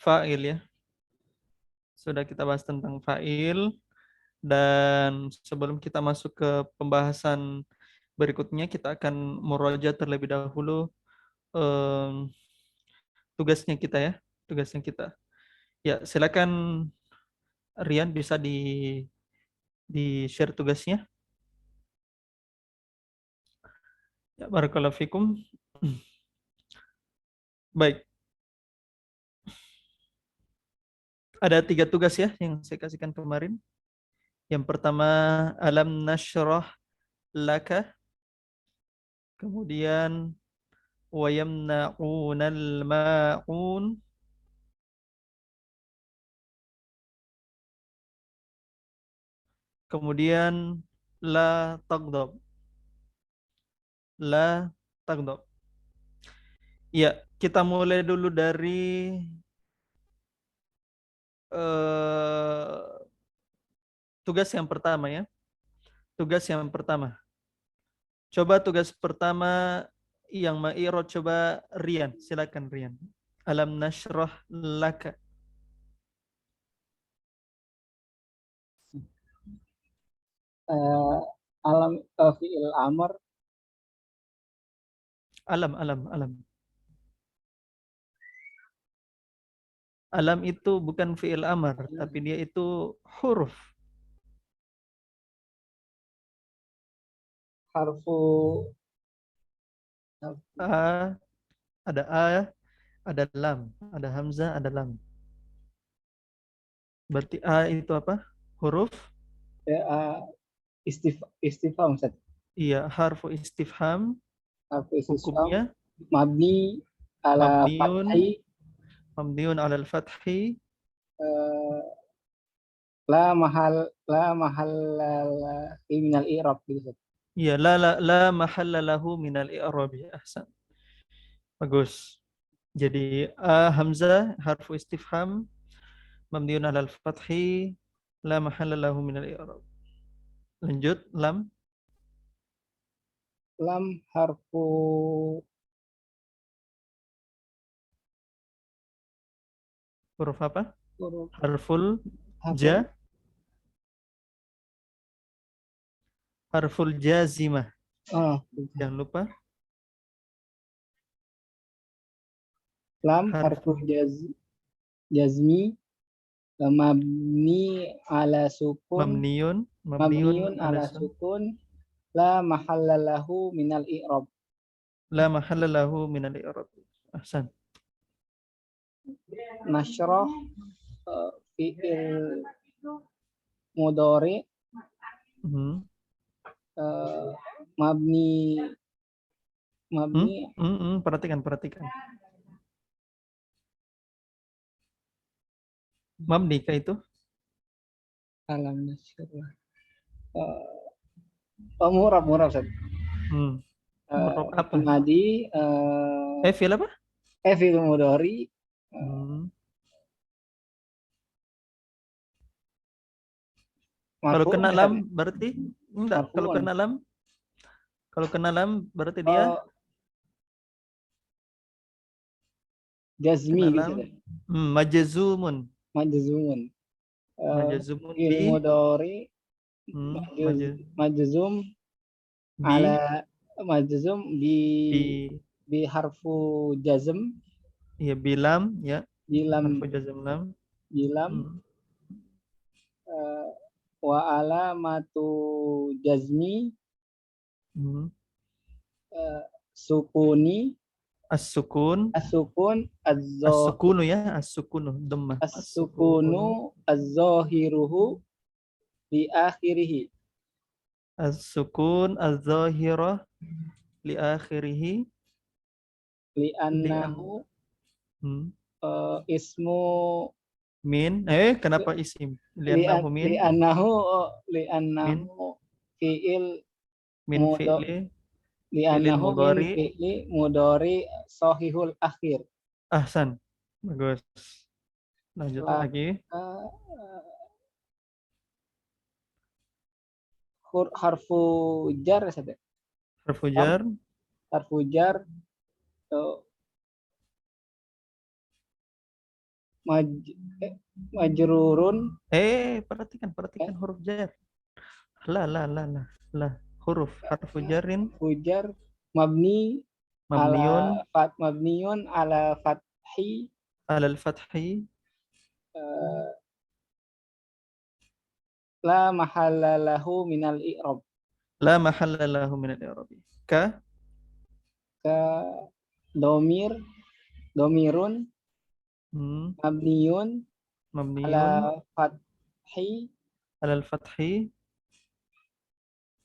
fa'il ya. Sudah kita bahas tentang fa'il. Dan sebelum kita masuk ke pembahasan berikutnya, kita akan muraja terlebih dahulu em, tugasnya kita ya. Tugasnya kita. Ya, silakan Rian bisa di share tugasnya. Ya, barakallahu fikum. Baik, ada 3 tugas ya yang saya kasihkan kemarin. Yang pertama, alam nashrah laka. Kemudian, wa yamna'unal ma'un. Kemudian, la taghdab. La taghdab. Ya, kita mulai dulu dari eh, tugas yang pertama ya. Tugas yang pertama. Coba tugas pertama yang ma'irot, coba Rian. Silakan Rian. Alam nashrah laka. Alam fi'il amr. Alam. Alam itu bukan fi'il amr, tapi dia itu huruf. Harfu A, ada A, ada lam, ada hamzah, ada lam. Berarti A itu apa? Huruf? istifham Ustaz. Iya, harfu istifham. Harfu istifham Hukumnya mabni ala mabniun, fathi mabniun alal fathi. eh, la mahal minal i'rab gitu Ustaz. Iya, la mahalla lahu minal i'rabi. Ahsan. Bagus. Jadi A hamzah harfu istifham mabniun alal fathi la mahalla lahu minal i'rab. Lanjut, lam. Lam harfu Huruf apa? huruf Harful harfu ja, harful jazimah. ah, Jangan lupa lam harfu harful jazmi mabni ala sukun mamniun, mamniun mabniun ala ala sun. sukun la mahallalahu minal i'rab. La mahalla lahu minal i'rab. Ahsan. Nasroh fi'il mudhari Hmm. mabni Perhatikan. Mabni kah itu? alam nasroh murab Ustaz. Hmm. Huruf apa? Madi Fi'il apa? fi'il mudhari Hmm. Kalau marfu kena lam berarti enggak. Kalau marfuun. kena lam berarti dia Jazmi kena gitu lam. deh. Majzumun. Majzumun. Majzumun Fi'il bi mudhari majz majzum bi ala majzum bi bi harfu jazm ya bilam ya. bilam Harfu jazm lam. bilam Hmm. wa alamatu jazmi Hmm. sukuni As-sukun. as-sukun As-sukunu ya. As-sukunu. Dhammah. as-sukunu az-zahiruhu bi akhirih As-sukun az-zahirah li akhirih li li annahu hmm. ismu Kenapa isim? li Li'annahu min li annahu li min annahu fi'il min mudo fi'li li fi'lin annahu min mudhari. fi'li mudhari sahihul akhir. Ahsan. Bagus. Lanjut lagi. Harfu jar saja. Harfu jar. Harfu jar maj, majrurun Perhatikan huruf jar. La. Huruf harfu jarin hujar mabni mabniun mabniun ala fathi alal fathi eh, la mahalla lahu minal i'rab la mahalla lahu min al-i'rabi. Ka ka domir domirun hmm, mabniun ala mabniun fathi alal fathi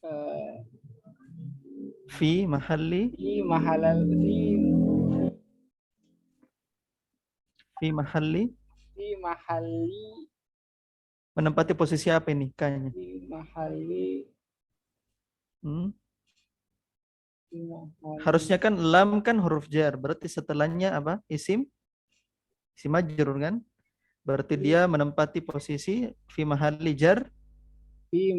eh, fi mahalli fi mahalal fi mahalli fi mahalli menempati posisi apa ini kayaknya? fi mahalli Hmm? fi mahalli Harusnya kan lam kan huruf jar, berarti setelahnya apa? Isim majrur kan? Berarti dia menempati posisi fi mahalli jar fi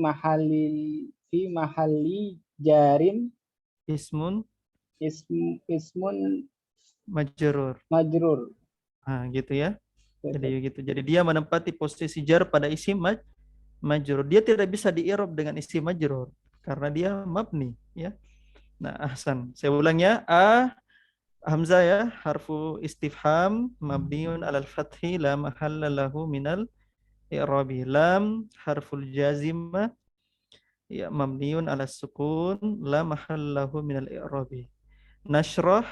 mahalli jarin ismun ismun majrur. majrur. Nah, gitu ya. Jadi begitu. Jadi dia menempati posisi jar pada isim majrur. Dia tidak bisa di-i'rab dengan isim majrur karena dia mabni, ya. Nah, ahsan. Saya ulang ya. Hamzah ya, harfu istifham mabniun alal fathi la mahalla lahu minal i'rabi. Lam harful jazimah ya mabniun ala sukun la mahalla lahu minal i'rabi. Nashrah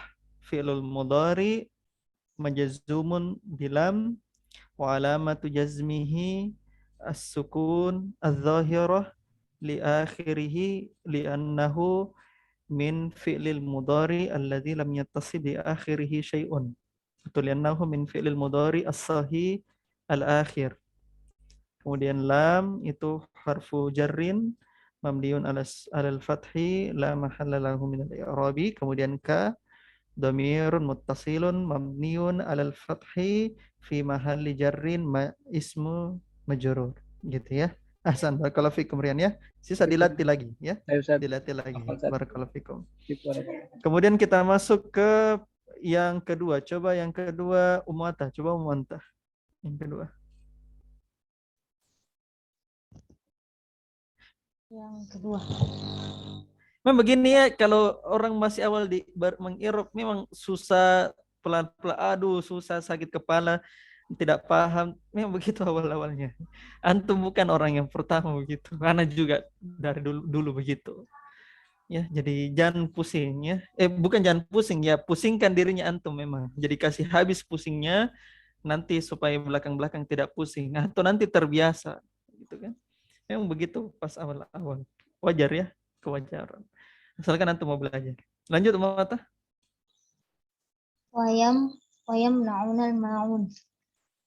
fi'lul mudhari majzumun bilam wa alamatu jazmihi as-sukun adh-dhahirah li akhirih li'annahu min fi'lil mudhari alladzi lam yattasil bi akhirih syai'un. Atau li'annahu min fi'lil mudhari as-sahih al-akhir. Kemudian lam itu harfu jarrin mabniun alal fathi la mahalla lahu min al-i'rabi. Kemudian ka dhamirun muttasilun mabniun alal fathi fi mahalli jarrin ismu majrur. Gitu ya. Ahsan, barakallahu fikum Rian ya. Sisa dilatih lagi ya. Dilatih lagi. Barakallahu fikum. Kemudian kita masuk ke yang kedua. Coba yang kedua Umata. Coba Umata. Yang kedua. Yang kedua. Memang begini ya, kalau orang masih awal di mengirop memang susah, pelan-pelan, aduh susah, sakit kepala, tidak paham, memang begitu awal-awalnya. Antum bukan orang yang pertama begitu, karena juga dari dulu begitu. Ya, jadi jangan pusing ya. Bukan jangan pusing ya, pusingkan dirinya antum memang. Jadi kasih habis pusingnya nanti supaya belakang-belakang tidak pusing atau nanti terbiasa gitu kan. Memang begitu pas awal-awal. Wajar ya, kewajaran. Asalkan antum mau belajar. Lanjut Mata. Wayam na'unal ma'un.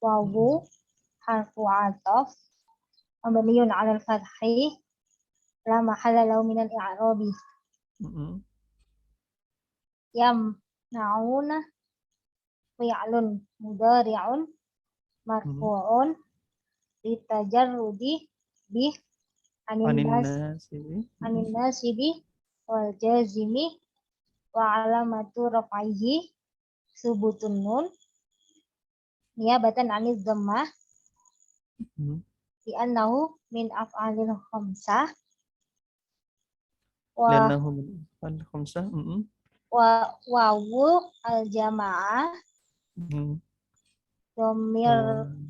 Wawu harfu ataf mabniun 'alal fathi la mahalla lahu minal i'rabi. Yam na'una fi'lun mudhari'un marfu'un litajarrudi bih anin nasibi wal jazimi wa alamatu raf'ihi subutun nun niyabatan aniz dhammah li'annahu min af'alil khamsah wa wawu al jamaah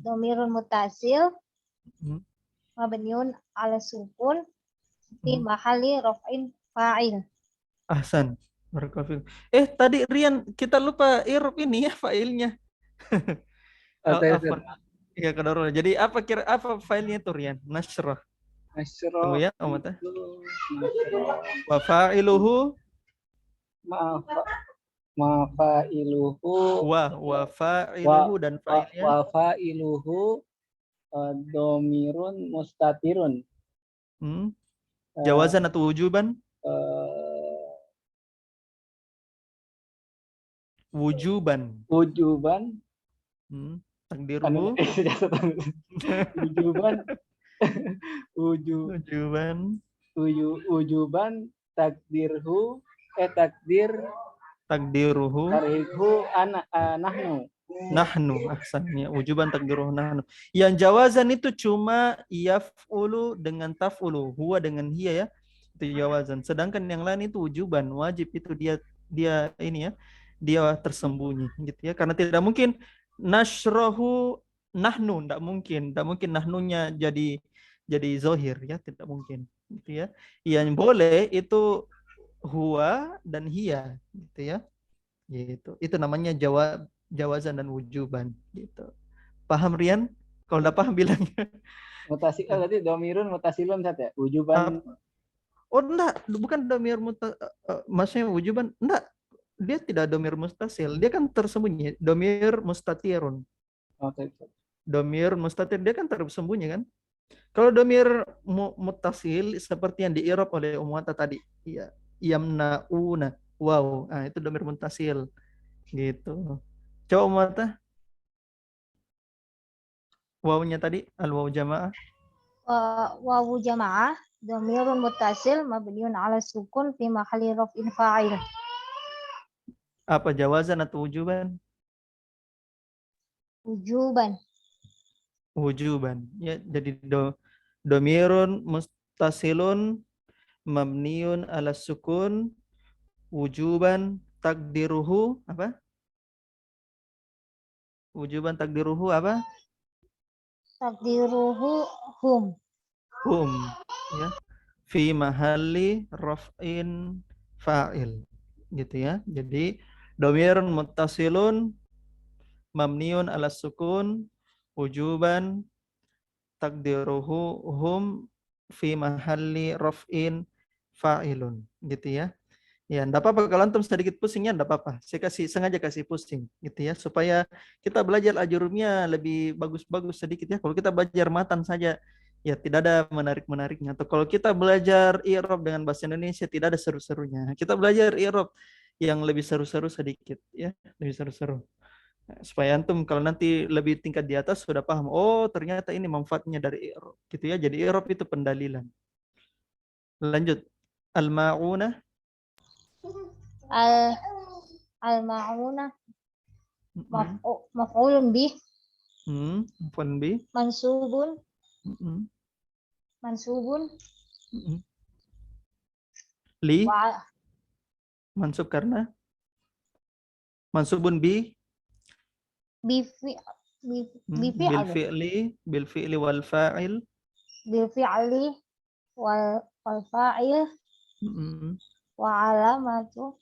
domirun mutasil mabniun ala sukun fi mahalli raf'in fa'il. Ahsan. Barakallahu. Tadi Rian kita lupa i'rab ini ya fa'ilnya. Iya, kadarullah. Jadi apa filenya itu Rian? Nashrah. Tunggu ya, Omata. Wa fa'iluhu wa fa'iluhu dan fa'ilnya wa fa'iluhu domirun mustatirun. Jawazan atau wujuban? Wujuban. Takdiruhu. Wujuban takdiruhu takdiruhu nahnu Nahnu, ahsannya. Wujuban takdiruhu nahnu. Yang jawazan itu cuma yaf'ulu dengan taf'ulu, huwa dengan hiya ya. Itu jawazan. Sedangkan yang lain itu wujuban, wajib itu dia ini ya. Dia tersembunyi gitu ya. Karena tidak mungkin nashrahu nahnu, tidak mungkin. Tidak mungkin nahnunya jadi zohir ya, tidak mungkin gitu ya. Yang boleh itu huwa dan hiya gitu ya. Gitu. Itu namanya jawazan dan wujuban gitu. Paham Rian? Kalau udah paham bilangnya. Mutasi, berarti domirun mutasilun ya? Wujuban. Oh enggak, bukan domir maksudnya wujuban enggak. Dia tidak domir mustasil, dia kan tersembunyi. Domir mustatirun. Oke. Domir mustatir dia kan tersembunyi kan? Kalau domir mutasil seperti yang diirab oleh Umwata tadi, ya, yamnauna, wow, nah, itu domir mutasil gitu. Coba Umwata, wawnya tadi al waw jamaah. Wawu jamaah dhamirun muttasil mabniun ala sukun fi mahalli raf'in fa'il. Apa jawazan atau wujuban? Wujuban. Wujuban. Ya, jadi domirun mustasilun mabniun ala sukun wujuban takdiruhu apa? Wujuban takdiruhu apa? Takdiruhu hum. Hum. Ya. Fi mahalli raf'in fa'il. Gitu ya. Jadi domirun muttasilun mabniun ala sukun wujuban takdiruhu hum fi mahalli raf'in fa'ilun gitu ya. Ya, enggak apa-apa kalau antum sedikit pusingnya enggak apa-apa. Saya sengaja kasih pusing gitu ya supaya kita belajar ajurumnya lebih bagus-bagus sedikit ya. Kalau kita belajar matan saja ya tidak ada menarik-menariknya. Atau kalau kita belajar i'rab dengan bahasa Indonesia tidak ada seru-serunya. Kita belajar i'rab yang lebih seru-seru sedikit ya, lebih seru-seru. Supaya antum kalau nanti lebih tingkat di atas sudah paham, oh ternyata ini manfaatnya dari i'rab gitu ya. Jadi i'rab itu pendalilan. Lanjut. Al-ma'unah. Al-ma'unah maf'ulun bih Maf'ulun bih. mansubun Mm-mm. mansubun Mm-mm. Li wa mansub karena mansubun bi bi fi bi bil fi'li wal fa'il. bil fi'li wal fa'il Mm-mm. wa alamatu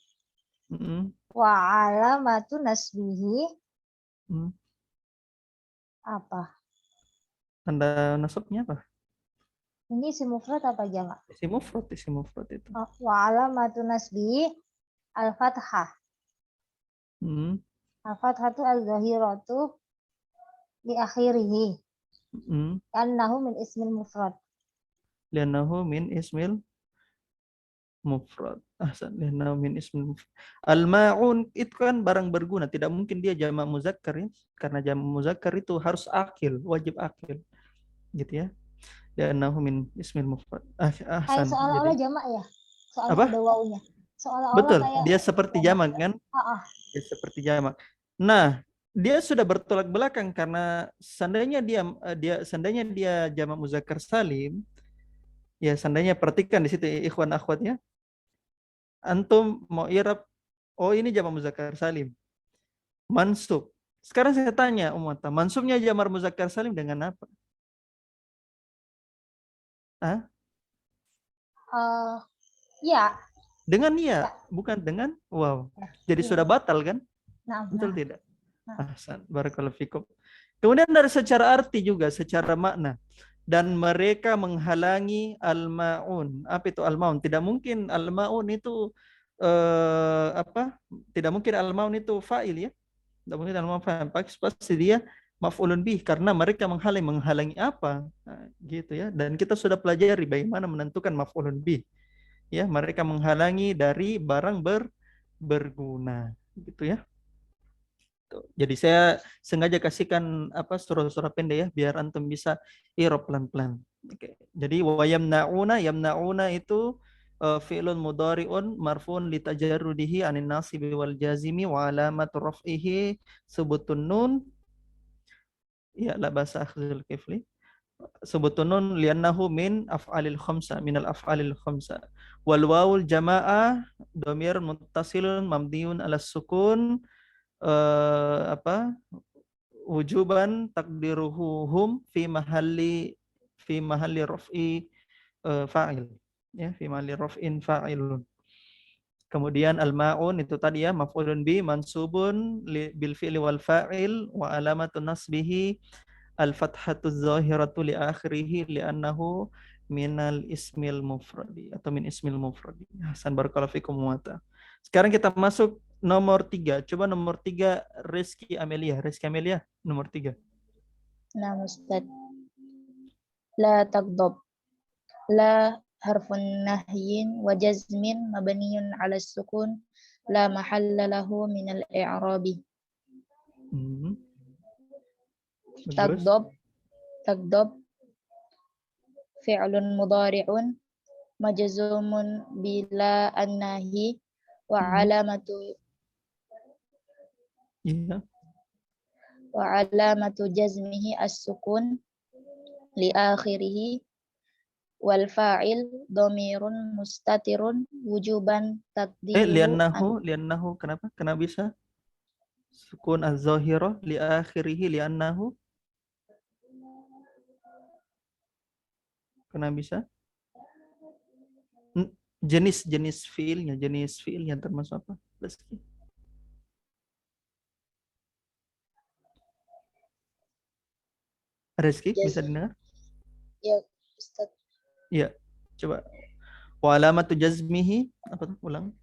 Mm-mm. nasbihi Mm. apa? Tanda nasabnya apa? Ini isim mufrad apa jamak? Isim mufrad itu. Wa alamatu nasbihi al-fathah. Mm. Al-fathatu al-zahiratu li akhirih. Mm. Annahu min ismil mufrad. Lianahu min ismil mufrad. Ahsan, lianahu min ismil mufrad. Al-ma'un itu kan barang berguna, tidak mungkin dia jamak muzakkar ya. Karena jamak muzakkar itu harus akil, wajib akil. Gitu ya. Lianahu min ismil mufrad. Ahsan. Seolah-olah Jadi jamak ya. Soalnya apa? ada wawunya. Seolah-olah Betul, kayak dia seperti jamak kan? Dia seperti jamak. Nah, dia sudah bertolak belakang karena seandainya dia jamak muzakkar salim, ya seandainya perhatikan di situ ikhwan akhwatnya, antum mau i'rab, oh ini jamak muzakkar salim, mansub. Sekarang saya tanya umat, mansubnya jamak muzakkar salim dengan apa? Ah? Ya. Dengan ya, bukan dengan wow. Jadi sudah batal kan? Betul tidak? Ahsan, barakallahu fikum. Kemudian dari secara arti juga, secara makna. Dan mereka menghalangi al-ma'un. Apa itu al-ma'un? Tidak mungkin al-ma'un itu apa? Tidak mungkin al-ma'un itu fa'il ya. Tidak mungkin al-ma'un fa'il. Pasti dia maf'ulun bih karena mereka menghalangi apa? Nah, gitu ya. Dan kita sudah pelajari bagaimana menentukan maf'ulun bih. Ya, mereka menghalangi dari barang berguna, gitu ya. Jadi saya sengaja kasihkan apa surah-surah pendek ya biar antum bisa i'rab pelan-pelan. Oke. Jadi wa yamnauna itu fi'lun mudhari'un marfu'un litajarrudihi 'anil nasibi wal jazimi wa alamatu raf'ihi subutun nun. Ya, la basa akhzul kifli. Subutun nun li'annahu min af'alil khamsa, minal af'alil khamsa. Wal wawul jama'ah dhamir muttasilun mabniun 'ala sukun apa? Wujuban takdiruhu hum fi mahalli raf'i fa'il, ya, fi mahalli raf'in fa'ilun. Kemudian al-ma'un itu tadi ya, maf'ulun bi mansubun bil fi'li wal fa'il wa alamatun nasbihi al-fathatu zahiratu li akhirih li'annahu minal ismil mufradi atau min ismil mufradi. Hasan, barakallahu fikum wa ta. Sekarang kita masuk nomor 3. Coba nomor 3 Rizky Amelia. Rizky Amelia nomor 3. Nah, Ustaz. La tagdob. La harfun nahyin wa jazmin mabniyun 'ala sukun la mahalla lahu min al-i'rabi. Bagus. Tagdob fi'lun mudhari'un majzumun bila an-nahi wa alamatu jazmihi as-sukun li akhirih wal fa'il dhamirun mustatirun wujuban taqdiruhu liannahu kenapa bisa sukun az-zahirah li akhirih liannahu kenapa bisa jenis fiilnya termasuk apa? Rizky bisa dengar? Ya, Ustaz. Iya, coba. Wa alamatu jazmihi, apa tuh? Ulang.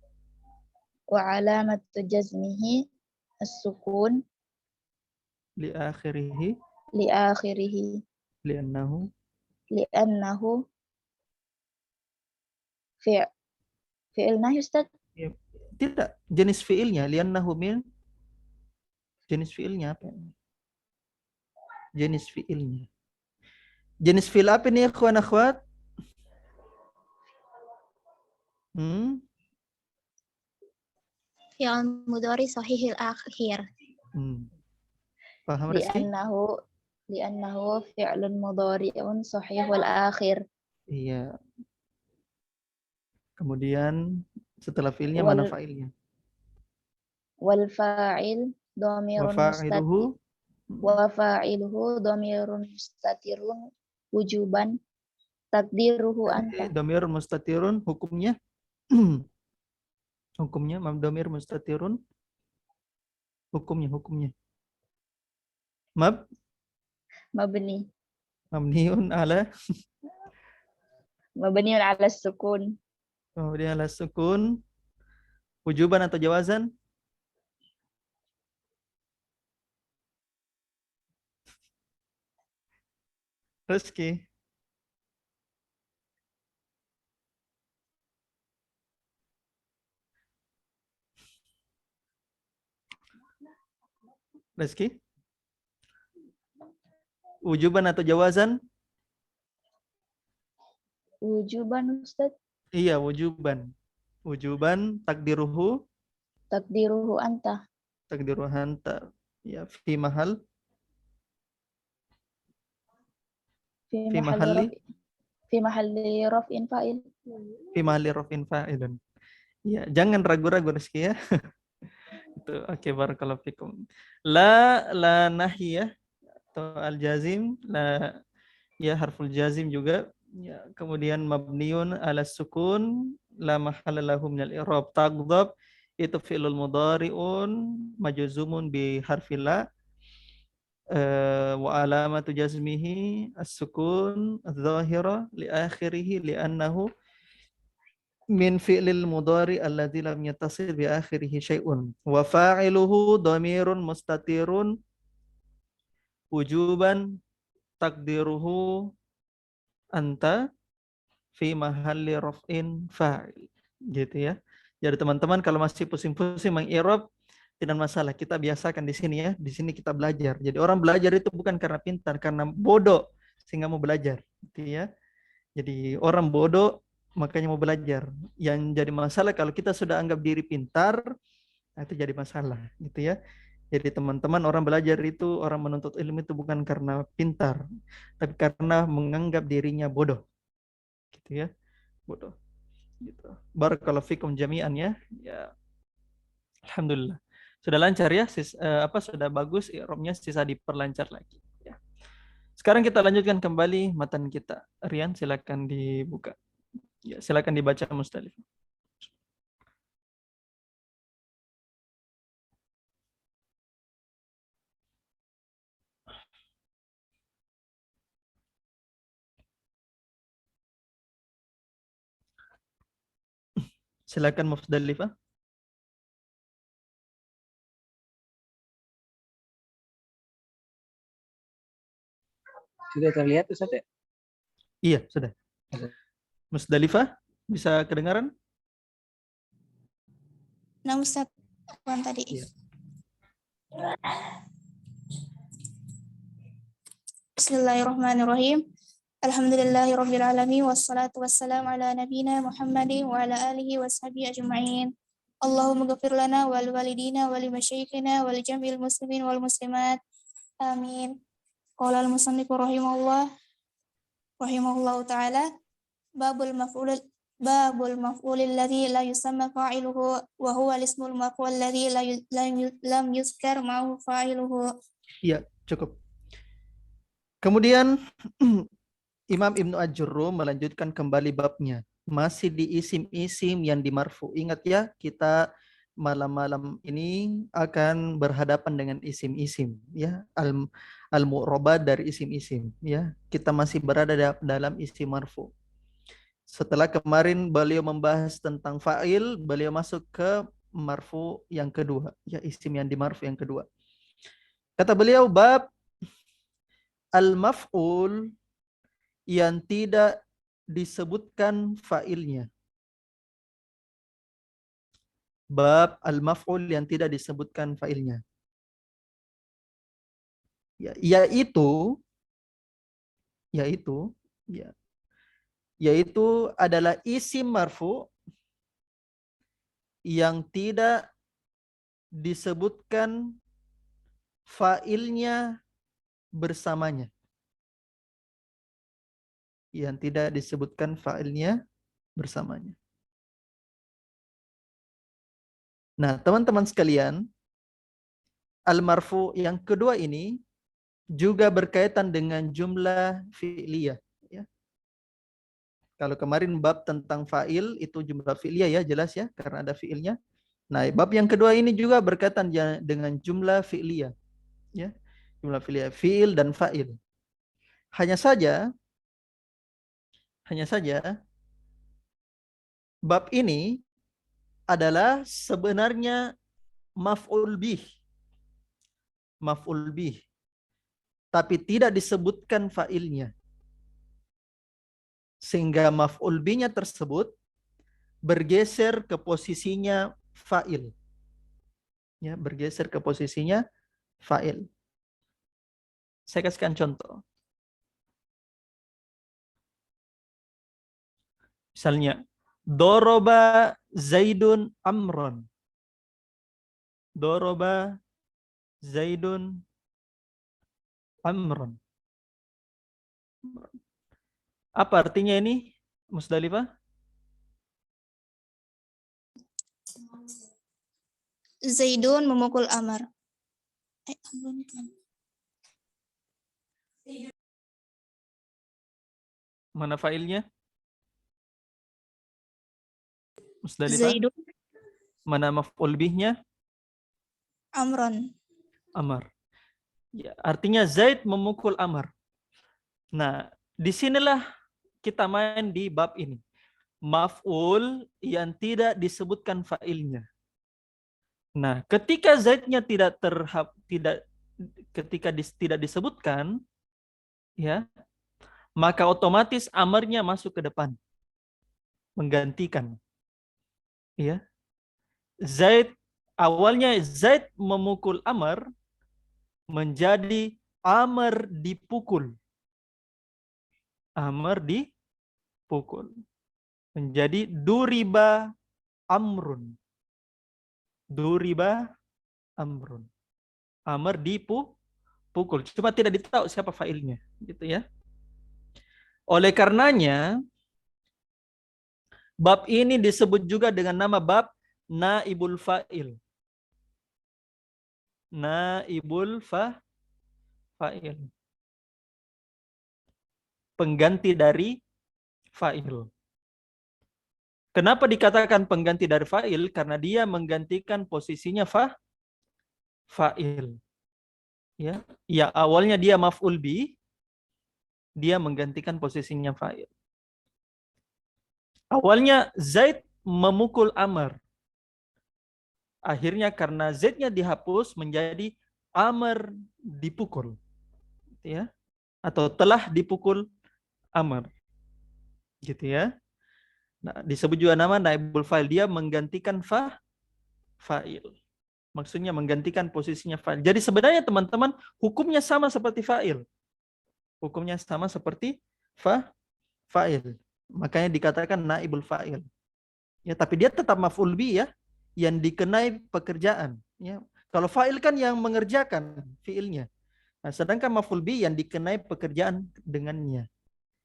Wa alamatu jazmihi as-sukun li akhirih li'annahu fi'ilna Ustaz. Ya, tidak, jenis fiilnya li'annahu min jenis fiilnya apa? Jenis fiilnya. Jenis fiil apa nih ikhwan akhwat? Fi'il mudhari sahihil akhir. Paham Rizky? Li'annahu fi'lun mudhari'un sahihul akhir. Iya. Kemudian setelah fiilnya mana fa'ilnya? Wal fa'il dhamirun mustatir. Wa fa'iluhu dhamirun mustatirun wujuban takdiruhu anta. Dhamir mustatirun hukumnya dhamir mustatirun hukumnya mabniun ala sukun. Mabniun ala sukun wujuban atau jawazan? Rizky. Rizky? Wujuban atau jawazan? Wujuban Ustaz. Iya, wujuban. Wujuban takdiruhu anta. Takdiruhu anta. Ya, fi mahalli raf'in fa'il. Fi mahalli raf'in fa'ilun. Ya, jangan ragu-ragu Rizky ya. Itu oke, barakallahu fikum. La nahiyah atau al-jazim, la ya harful jazim juga. Ya, kemudian mabniun ala sukun la mahalla lahu minal i'rab. Taghdab itu fi'lul mudhari'un majzumun bi harfil la wa alamatu jazmihi as-sukun adh-dhahira li akhirih li'annahu min fi'lil mudhari alladzi lam yattasil bi akhirih syai'un wa fa'iluhu dhamirun mustatirun wujuban takdiruhu anta fi mahalli raf'in fa'il, gitu ya. Jadi teman-teman kalau masih pusing-pusing meng-i'rab tidak masalah, kita biasakan di sini ya. Di sini kita belajar. Jadi orang belajar itu bukan karena pintar, karena bodoh sehingga mau belajar, gitu ya. Jadi orang bodoh makanya mau belajar. Yang jadi masalah kalau kita sudah anggap diri pintar, nah itu jadi masalah gitu ya. Jadi teman-teman, orang belajar itu, orang menuntut ilmu itu bukan karena pintar, tapi karena menganggap dirinya bodoh gitu ya, bodoh gitu. Barakallahu fikum jami'an ya. Ya, alhamdulillah. Sudah lancar ya, sudah bagus i'rabnya, sisa diperlancar lagi ya. Sekarang kita lanjutkan kembali matan kita. Rian silakan dibuka. Ya, silakan dibaca Mustalif. Silakan Musdalifah. Sudah terlihat Ustaz ya? Iya, sudah. Musdalifah, bisa kedengaran? Nah, Ustaz, apaan tadi? Iya. Bismillahirrahmanirrahim. Alhamdulillahirabbil alamin wassalatu wassalamu ala nabiyyina Muhammadin wa ala alihi washabihi ajma'in. Allahumma ghfir lana wal walidina wal masyayikhina wal jami'il muslimin wal muslimat. Amin. Qala al-musannif rahimahullah taala babul maf'ul alladhi la yusamma fa'iluhu wa huwa al-ismul maf'ul alladhi lam yuzkar ma'ahu fa'iluhu. Iya, cukup. Kemudian Imam Ibnu Ajurrum melanjutkan kembali babnya. Masih di isim-isim yang dimarfu. Ingat ya, kita malam-malam ini akan berhadapan dengan isim-isim ya, al-mu'rabah dari isim-isim ya. Kita masih berada dalam isim marfu. Setelah kemarin beliau membahas tentang fa'il, beliau masuk ke marfu yang kedua, ya, isim yang dimarfu yang kedua. Kata beliau, bab al-maf'ul yang tidak disebutkan fa'ilnya. Bab al-maf'ul yang tidak disebutkan fa'ilnya. Ya, yaitu adalah isim marfu yang tidak disebutkan fa'ilnya bersamanya. Yang tidak disebutkan fa'ilnya bersamanya. Nah, teman-teman sekalian, al-marfu yang kedua ini juga berkaitan dengan jumlah fi'liyah. Ya. Kalau kemarin bab tentang fa'il itu jumlah fi'liyah ya, jelas ya, karena ada fi'ilnya. Nah, bab yang kedua ini juga berkaitan dengan jumlah fi'liyah. Ya, jumlah fi'liyah, fi'il dan fa'il. Hanya saja bab ini adalah sebenarnya maf'ul bih. Maf'ul bih. Tapi tidak disebutkan fa'ilnya. Sehingga maf'ul bihnya tersebut bergeser ke posisinya fa'il. Ya, bergeser ke posisinya fa'il. Saya kasihkan contoh. Misalnya, doroba Zaidun Amron. Doroba Zaidun Amron. Apa artinya ini, Musdalifah? Zaidun memukul Amr. Mana fa'ilnya? Musdalifah? Zaidun Mana maf'ul bihnya? Amron. Amr. Ya, artinya Zaid memukul Amr. Nah, disinilah kita main di bab ini. Maf'ul yang tidak disebutkan fa'ilnya. Nah, ketika Zaidnya tidak disebutkan, ya, maka otomatis Amrnya masuk ke depan, menggantikan. Ya, awalnya Zaid memukul Amr menjadi Amr dipukul. Amr dipukul. menjadi duriba amrun. Duriba amrun. Amr dipukul. Cuma tidak ditahu siapa fa'ilnya, gitu ya. Oleh karenanya, bab ini disebut juga dengan nama bab naibul fa'il. Naibul fa'il. Pengganti dari fa'il. Kenapa dikatakan pengganti dari fa'il? Karena dia menggantikan posisinya fa'il. Ya, awalnya dia maf'ul bi, dia menggantikan posisinya fa'il. Awalnya Zaid memukul Amr. Akhirnya karena Z-nya dihapus menjadi Amr dipukul. Ya. Atau telah dipukul Amr. Gitu ya. Nah, disebut juga nama naibul fa'il, dia menggantikan fa'il. Maksudnya menggantikan posisinya fa'il. Jadi sebenarnya teman-teman hukumnya sama seperti fa'il. Hukumnya sama seperti fa'il. Makanya dikatakan naibul fa'il. Ya, tapi dia tetap maf'ul bi ya, yang dikenai pekerjaan. Ya. Kalau fa'il kan yang mengerjakan fi'ilnya. Nah, sedangkan maf'ul bi yang dikenai pekerjaan dengannya.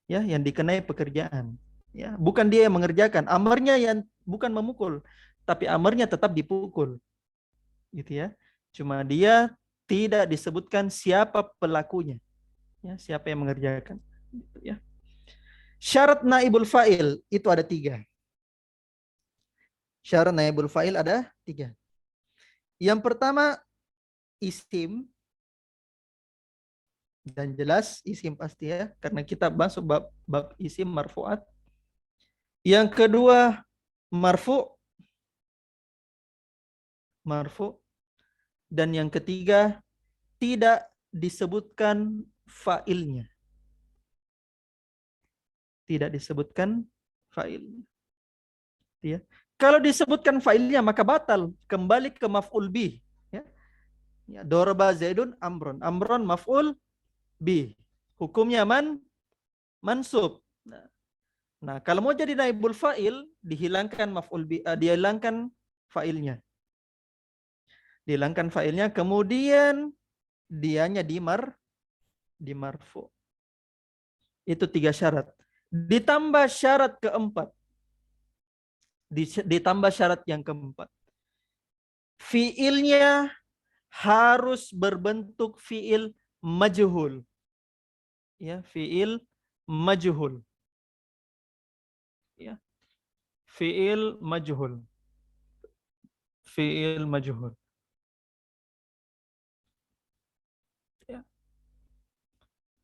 Ya, yang dikenai pekerjaan. Ya, bukan dia yang mengerjakan. Amarnya yang bukan memukul, tapi amarnya tetap dipukul. Gitu ya. Cuma dia tidak disebutkan siapa pelakunya. Ya, siapa yang mengerjakan. Gitu ya. Syarat naibul fa'il itu ada 3. Syarat naibul fa'il ada 3. Yang pertama isim, dan jelas isim pasti ya, karena kita masuk bab isim marfu'at. Yang kedua marfu', dan yang ketiga tidak disebutkan fa'ilnya. Tidak disebutkan fa'ilnya. Ya. Kalau disebutkan fa'ilnya maka batal, kembali ke maf'ul bih. Ya. Ya, dorba Zaidun amrun. Amrun maf'ul bih. Hukumnya mansub. Nah, kalau mau jadi naibul fa'il, dihilangkan maf'ul bih, dihilangkan fa'ilnya. Dihilangkan fa'ilnya, kemudian dianya dimarfu. Itu 3 syarat. Ditambah syarat keempat. Ditambah syarat yang keempat. Fi'ilnya harus berbentuk fi'il majhul. Ya, fi'il majhul. Ya. Fi'il majhul. Fi'il majhul. Ya.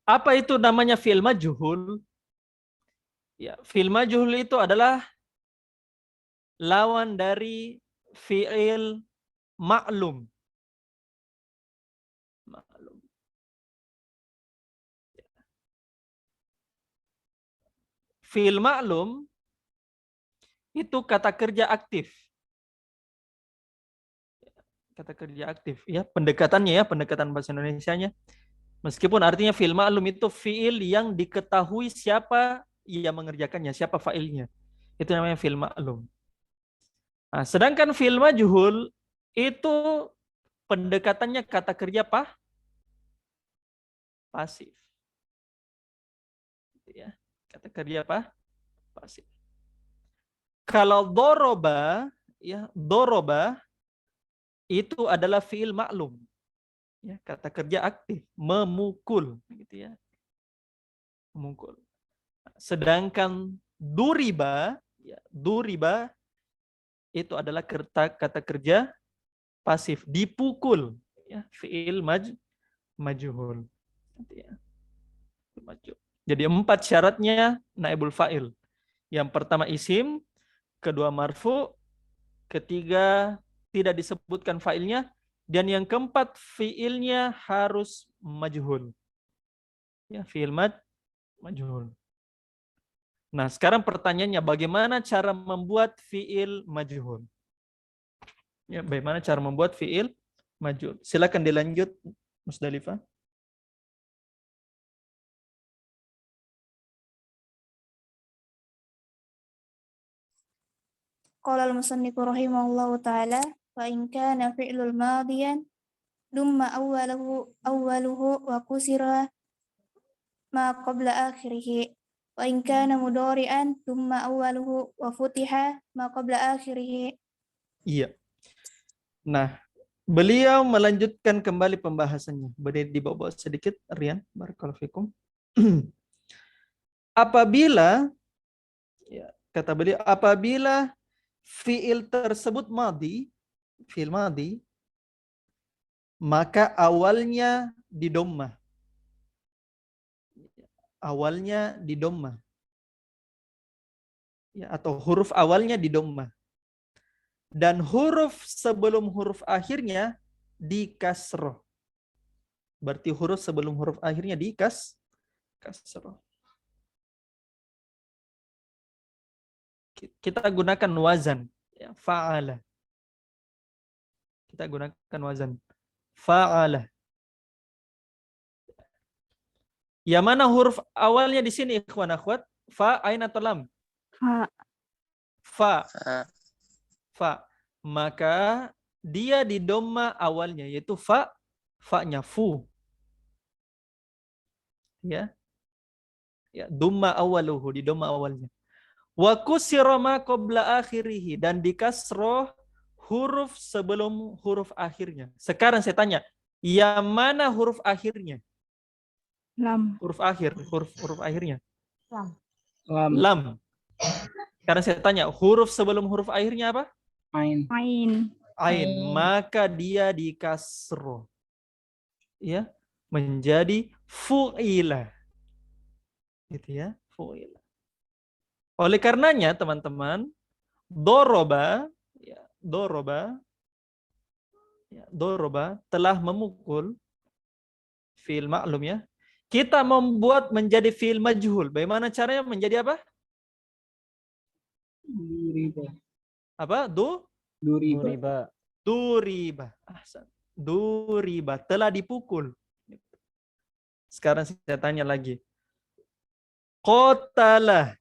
Apa itu namanya fi'il majhul? Ya, fi'il majhul itu adalah lawan dari fi'il ma'lum. Fi'il ma'lum itu kata kerja aktif. Kata kerja aktif ya, pendekatannya ya, pendekatan bahasa Indonesianya. Meskipun artinya fi'il ma'lum itu fi'il yang diketahui siapa yang mengerjakannya, siapa fa'ilnya. Itu namanya fi'il ma'lum. Nah, sedangkan fi'il majhul itu pendekatannya kata kerja pasif. Ya, kata kerja pasif. Kalau doroba, ya, doroba itu adalah fi'il ma'lum. Ya, kata kerja aktif, memukul, gitu ya. Memukul. Sedangkan duriba, ya, duriba itu adalah kata kerja pasif, dipukul, ya, fi'il majhul. Ya. Jadi 4 syaratnya naibul fa'il. Yang pertama isim, kedua marfu, ketiga tidak disebutkan fa'ilnya, dan yang keempat fi'ilnya harus majhul. Ya, fi'il majhul. Nah, sekarang pertanyaannya bagaimana cara membuat fi'il majhul? Ya, bagaimana cara membuat fi'il majhul? Silakan dilanjut, Musdalifah. Qala al-musannif rahimahullahu ta'ala wa in kana fi'lul madiyan dumma awwaluhu wa kusira ma qabla akhirih wa in kana mudhari'an dumma awwaluhu wa futiha ma qabla akhirih. Iya. Nah, beliau melanjutkan kembali pembahasannya. Boleh dibawa sedikit, Rian? Barakallahu fikum. Apabila, ya, kata beliau, apabila fiil tersebut fiil madi, maka awalnya di dhammah. Awalnya di dhammah. Ya, atau huruf awalnya di dhammah. Dan huruf sebelum huruf akhirnya di kasroh. Berarti huruf sebelum huruf akhirnya di kasroh. Kita gunakan wazan, ya, fa'ala. Kita gunakan wazan fa'ala. Yang mana huruf awalnya di sini, ikhwan akhwat? Fa, ain atau lam? Fa. Fa. Maka dia di dhamma awalnya, yaitu fa, fa-nya fu. Ya. Ya, dhamma awaluhu, di dhamma awalnya. Wa kusira ma qabla akhirih, dan di kasroh huruf sebelum huruf akhirnya. Sekarang saya tanya, yang mana huruf akhirnya? Lam. Huruf akhir, huruf akhirnya. Lam. Lam. Sekarang saya tanya, huruf sebelum huruf akhirnya apa? Ain. Ain. Maka dia di kasroh. Ya, menjadi fu'ila. Gitu ya, fu'ila. Oleh karenanya, teman-teman, doroba, ya, doroba telah memukul, fi'il maklum ya. Kita membuat menjadi fi'il majhul. Bagaimana caranya menjadi apa? Duriba. Apa? Duriba. Duriba. Ahsan. Duriba. Telah dipukul. Sekarang saya tanya lagi. Qatala.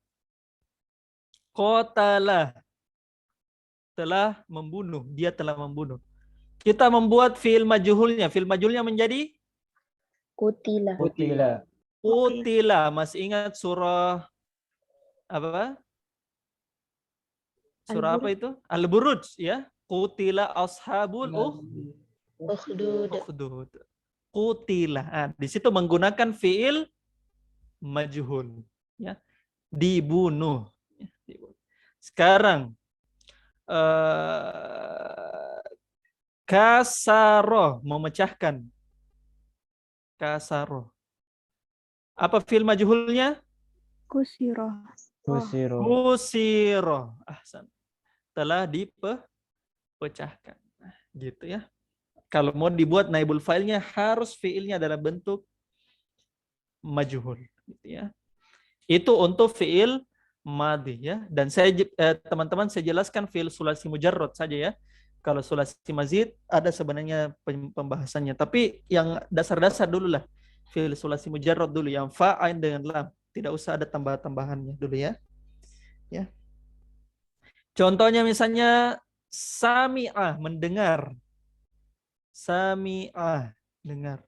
Qatala. Telah membunuh. Dia telah membunuh. Kita membuat fi'il majhulnya. Fi'il majhulnya menjadi Kutila. Qutila. Masih ingat surah apa? Surah apa itu? Al-Buruj ya. Qutila ashabul ukhdud. Qutila. Nah, di situ menggunakan fi'il majhul ya. Dibunuh. Sekarang kasaro, memecahkan. Kasaro. Apa fi'il majhulnya? Kusiro. Kusiro. Ahsan. Telah dipecahkan. Nah, gitu ya. Kalau mau dibuat naibul fa'ilnya harus fi'ilnya dalam bentuk majhul, gitu ya. Itu untuk fi'il madhi ya. Dan saya teman-teman saya jelaskan fi'il sulasi mujarrad saja ya. Kalau sulasi mazid ada sebenarnya pembahasannya, tapi yang dasar-dasar dulu lah. Fi'il sulasi mujarrad dulu yang fa, ain dengan lam. Tidak usah ada tambah-tambahannya dulu ya. Ya. Contohnya misalnya sami'ah, mendengar. Sami'ah, dengar.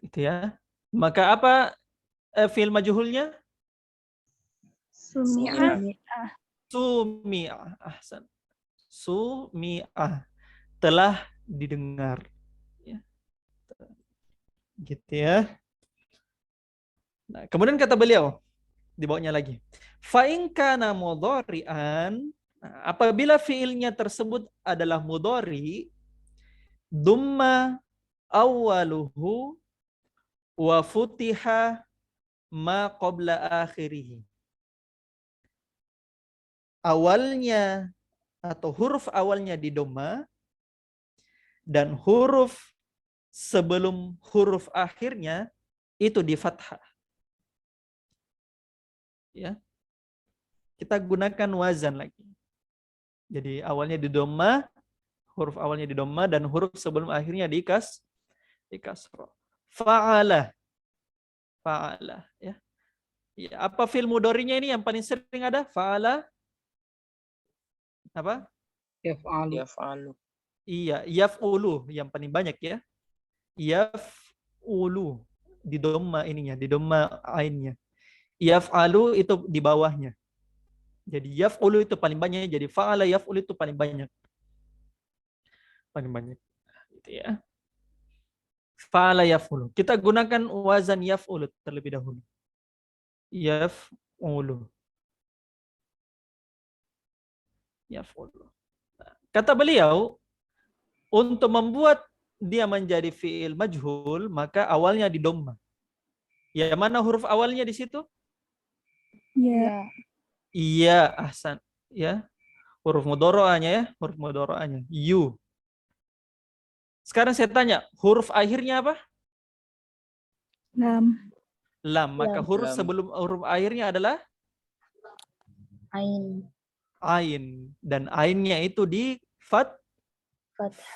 Itu ya. Maka apa fi'il majhulnya? Sumi'ah. Sumi'ah. Ahsan. Sumi'ah. Telah didengar. Ya. Gitu ya. Nah, kemudian kata beliau, dibawanya lagi. Fa'in kana mudhari'an, apabila fiilnya tersebut adalah mudhari, dumma awwaluhu wa futiha ma qabla akhirih. Awalnya atau huruf awalnya di dhamma dan huruf sebelum huruf akhirnya itu di fathah. Ya. Kita gunakan wazan lagi. Jadi awalnya di dhamma, huruf awalnya di dhamma dan huruf sebelum akhirnya di kasroh. Fa'ala. Fa'ala ya. Ya, apa fi'il mudhari'nya ini yang paling sering ada? Fa'ala. Apa? Yaf'alu. Yaf'alu. Iya, yaf'ulu yang paling banyak ya. Yaf'ulu di dhamma ininya, di dhamma ainnya. Yaf'alu itu di bawahnya. Jadi yaf'ulu itu paling banyak, jadi fa'ala yaf'ulu itu paling banyak. Paling banyak. Gitu ya. Fa'ala yaf'ulu. Kita gunakan wazan yaf'ulu terlebih dahulu. Yaf'ulu. Yaf'ulu. Kata beliau, untuk membuat dia menjadi fi'il majhul, maka awalnya di dhamma. Ya, mana huruf awalnya di situ? Ya. Iya, ahsan. Ya. Huruf mudhara'a-nya ya, huruf mudhara'a-nya. You. Sekarang saya tanya, huruf akhirnya apa? Lam. Lam. Maka Lam. huruf Lam. sebelum huruf akhirnya adalah Ain. ain. Dan ainnya itu di Fathah.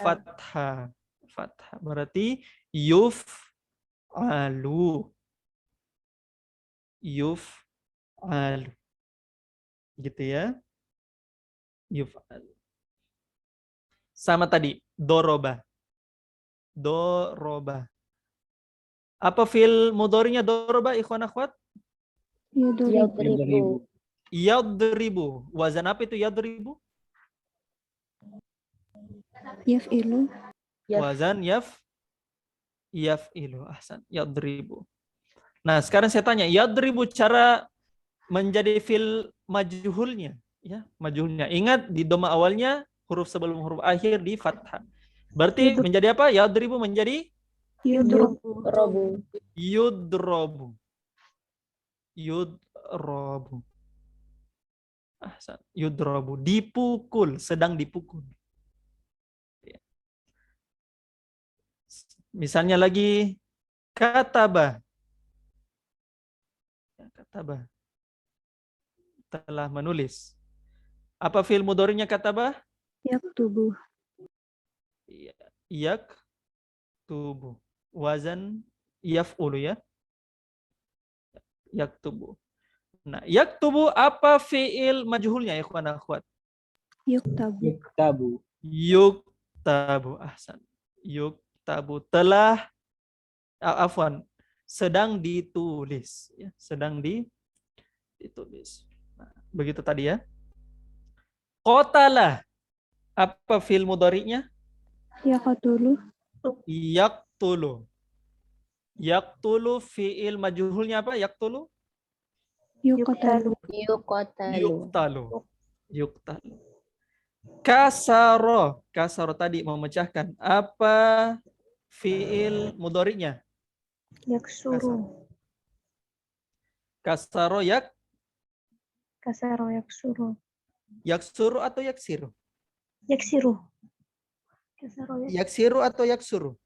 fathah. Fathah. Berarti yuf'alu. Yuf'alu. Gitu ya. Yuf'alu. Sama tadi, doroba. Doroba. Apa fi'il mudhari'nya doroba, ikhwan akhwat? Yadribu. Yadribu. Wazan apa itu yadribu? Yaf'ilu. Wazan yaf'ilu. Ahsan. Yadribu. Nah, sekarang saya tanya, yadribu cara menjadi fi'il majhulnya, ya, majhulnya. Ingat di dhamma awalnya huruf sebelum huruf akhir di fathah. Berarti menjadi apa? Yadribu menjadi Yudrobu. yudrobu. Yudrobu. Ahsan. Yudrobu. Dipukul, sedang dipukul. Misalnya lagi kataba. Kataba. Telah menulis. Apa fi'il mudhari'nya kataba? Yaktubu. Yaktubu. Wazan yaf'ulu ya. Yaktubu. Nah, yaktubu apa fi'il majhulnya ya ikhwan akhwat? Yuktabu. Yuktabu. Yuktabu. Ahsan. Yuktabu telah afwan, sedang ditulis ya, sedang ditulis. Nah, begitu tadi ya. Qatala apa fi'il mudhari'nya? Yaqtulu. Yaqtulu. Yaqtulu fi'il majhulnya apa? Yaqtulu? Yuqtalu. Yuqtalu. Yuqtalu. Kasaro. Kasaro tadi memecahkan. Apa fi'il mudhari'nya? Yaksuru. Kasaro Kasaro yaksuru. yaksuru atau yaksiru? Yaksiru. Kasaro Yaksiru atau yaksuru?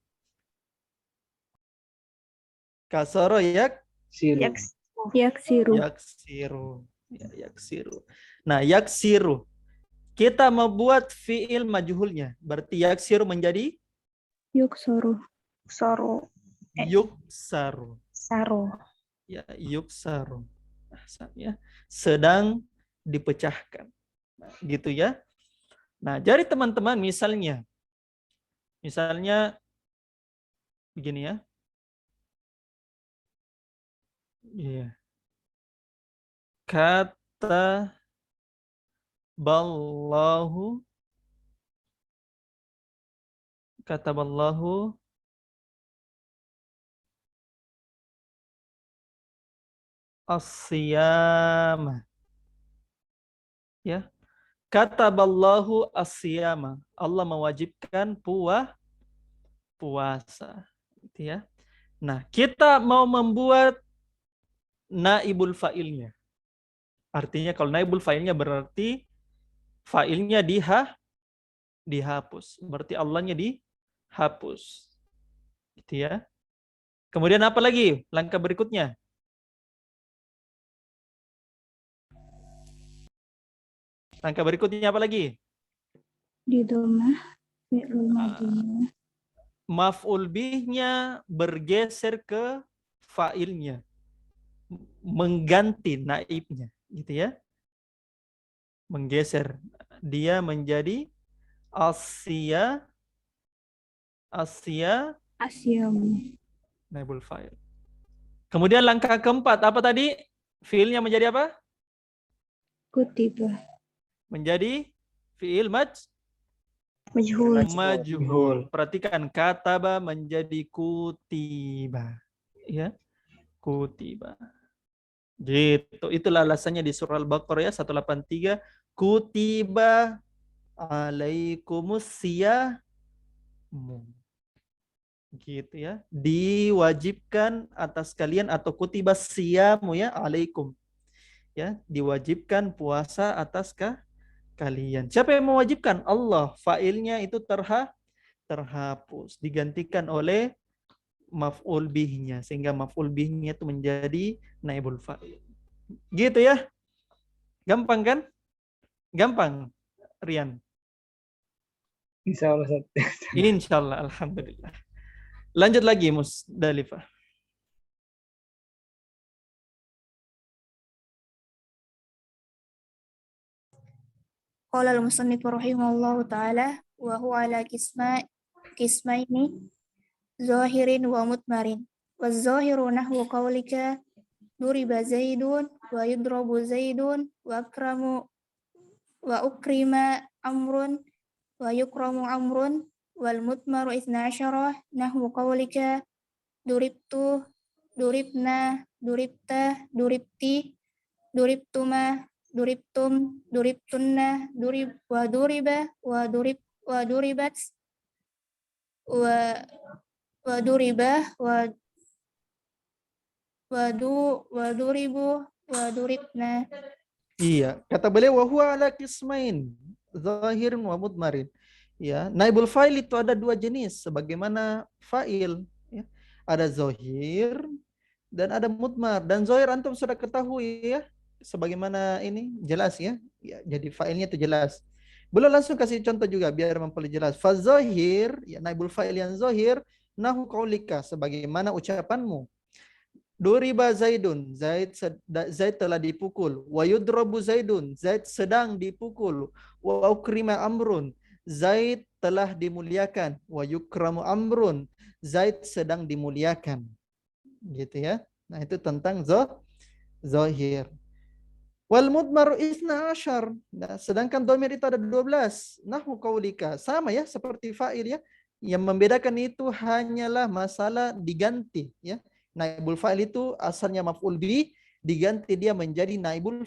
Kasaro Siru. yaksiru. yaksiru. Ya, yaksiru. Nah, yaksiru. Kita membuat fi'il majhulnya. Berarti yaksiru menjadi Yuksoru. Soru. yuksaru. Saru. Ya, yuksaru. Ahsan, ya. Sedang dipecahkan. Nah, gitu ya. Nah, jadi teman-teman misalnya begini ya. Iya. Kata ballahu as-siyama. Ya. Kataballahu as-siyama. Allah mewajibkan puasa. Gitu ya. Nah, kita mau membuat naibul fa'ilnya. Artinya kalau naibul fa'ilnya berarti fa'ilnya dihapus. Berarti Allahnya dihapus. Gitu ya. Kemudian apa lagi? Langkah berikutnya. Langkah berikutnya apa lagi? Di domah. Fi'lul madhinya. Maf'ul bihnya bergeser ke fa'ilnya. Mengganti naibnya. Gitu ya. Menggeser dia menjadi Asya, Asyamu. naibul fa'il. Kemudian langkah keempat apa tadi? Fiilnya menjadi apa? Kutiba. Menjadi fiil Majhul. majhul. Perhatikan kataba menjadi kutiba. Ya, kutiba. Gitu. Itulah alasannya di surah Al-Baqarah ya 183, kutiba alaikumus siyamu. Gitu ya. Diwajibkan atas kalian atau kutiba siyamu ya alaikum. Ya, diwajibkan puasa atas kalian. Siapa yang mewajibkan? Allah. Fa'ilnya itu terhapus, digantikan oleh maf'ul bihnya, sehingga maf'ul bihnya itu menjadi naibul fa'il. Gitu ya. Gampang kan? Gampang, Rian. Insya Allah. Insyaallah, alhamdulillah. Lanjut lagi Musdalifah. Qala al-musannif rahimahullahu ta'ala wa huwa ala kismaini zahirin wa mutmarin. Wa zahiru nahwu qawlika duriba zaidun wa yudrabu zaidun wa ukrima amrun wa yukramu amrun wal mutmaru 12 nahwu qawlika duribtu duribna duribta duribti duribtuma duribtum duribtunna duriba wa duribat wa duriba wa duribu wa duribna. Iya, kata beliau wa huwa ala qismain, zahirin wa mudmarin. Ya, naibul fa'il itu ada dua jenis sebagaimana fa'il, ya. Ada zahir dan ada mudmar. Dan zahir antum sudah ketahui ya, sebagaimana ini jelas ya. Ya, jadi fa'ilnya itu jelas. Belum langsung kasih contoh juga biar memperjelas. Fa zahir, ya naibul fa'il yang zahir, nahu qaulika, sebagaimana ucapanmu. Duriba Zaidun, Zaid telah dipukul. Wa yudrabu Zaidun, Zaid sedang dipukul. Wa ukrima Amrun, Zaid telah dimuliakan. Wa yukramu Amrun, Zaid sedang dimuliakan. Gitu ya. Nah, itu tentang zahir. Wal mudmaru isna asyar. Nah, sedangkan domir itu ada 12. Nahu qaulika, sama ya seperti fa'il ya. Yang membedakan itu hanyalah masalah diganti ya. Naibul fa'il itu asalnya maf'ul bi, diganti dia menjadi naibul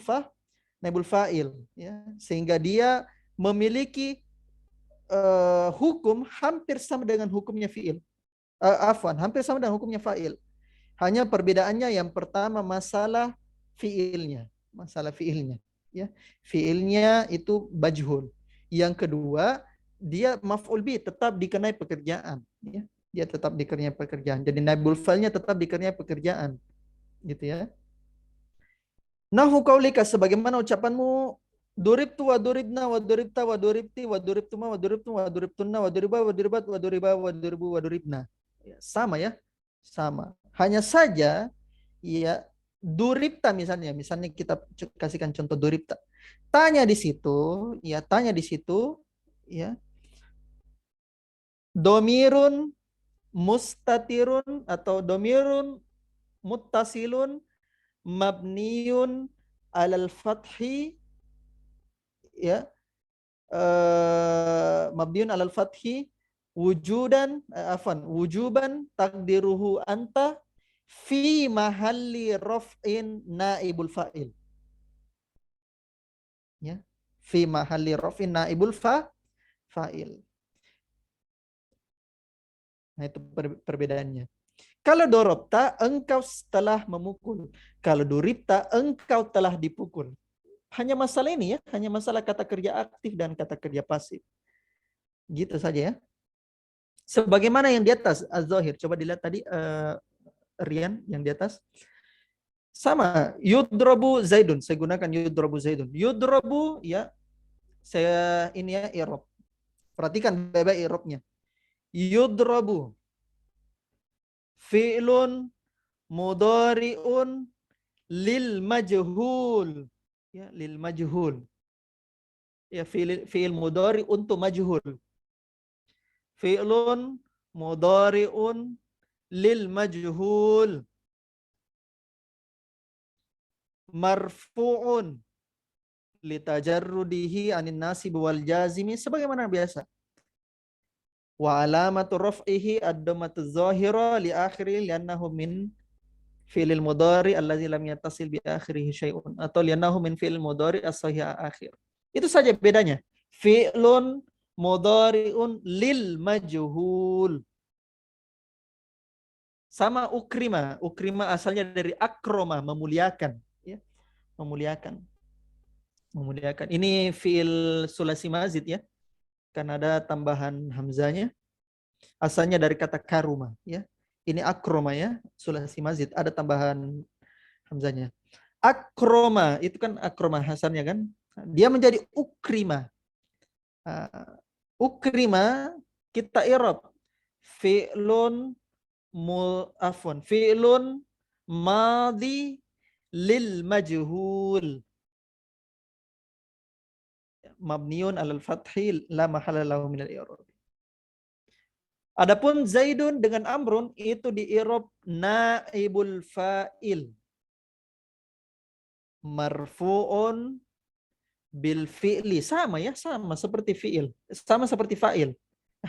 fa'il ya, sehingga dia memiliki hukum hampir sama dengan hukumnya fi'il. Hampir sama dengan hukumnya fa'il. Hanya perbedaannya yang pertama masalah fi'ilnya, ya. Fi'ilnya itu majhul. Yang kedua, dia maf'ul bi, tetap dikenai pekerjaan ya. Dia tetap dikerjakan pekerjaan. Jadi naibul fa'ilnya tetap dikerjakan pekerjaan. Gitu ya. Nahu qaulika, sebagaimana ucapanmu duribtu wa duribna wa duribta wa duribti wa duribtuma wa duribtum wa duribtunna wa duriba wa duribat wa duriba wa duribu wa duribna. Sama ya. Sama. Hanya saja ya duribta misalnya kita kasihkan contoh duribta. Tanya di situ ya. Domirun mustatirun atau domirun muttasilun mabniun alal fathi ya, mabniun alal fathi wujuban takdiruhu anta fi mahalli raf'in naibul fa'il ya, fi mahalli raf'in naibul fa'il. Nah, itu perbedaannya. Kalau dorobta, engkau telah memukul. Kalau duribta, engkau telah dipukul. Hanya masalah ini ya, hanya masalah kata kerja aktif dan kata kerja pasif. Gitu saja ya. Sebagaimana yang di atas, az-zahir. Coba dilihat tadi, Rian, yang di atas. Sama, yudrabu Zaidun. Saya gunakan yudrabu Zaidun. Yudrabu, ya, saya ini ya, i'rab. Perhatikan baik-baik i'rabnya. Yudrabu fi'lun mudhari'un lil majhul ya, lil majhul. Ya, fi'il mudhari untuk majhul. Fi'lun mudhari'un lil majhul. Marfu'un litajarrudihi anin nasib wal jazimi, sebagaimana biasa. Wa alamatu raf'ihi ad-dhammatu dzahira li akhiri li'annahu min fi'il mudhari allazi lam yattasil bi akhirihi syai'un, atau li'annahu min fi'il mudhari as-sahih akhir. Itu saja bedanya. Fi'lun mudhari'un lil majhul. Sama ukrima. Ukrima asalnya dari akroma, memuliakan. Ya. Memuliakan. Memuliakan. Ini fi'il sulasi mazid ya. Karena ada tambahan hamzanya. Asalnya dari kata karuma ya. Ini akroma ya, sulasi mazid, ada tambahan hamzanya. Akroma itu kan akroma hasannya kan. Dia menjadi ukrima. Ukrima kita i'rab fi'lun fi'lun madhi lil majhul. Mabniun alal fathil la mahala lahu minal i'rab. Adapun Zaidun dengan Amrun itu di i'rab naibul fa'il. Marfu'un bil fi'li, sama ya, sama seperti fi'il, sama seperti fa'il.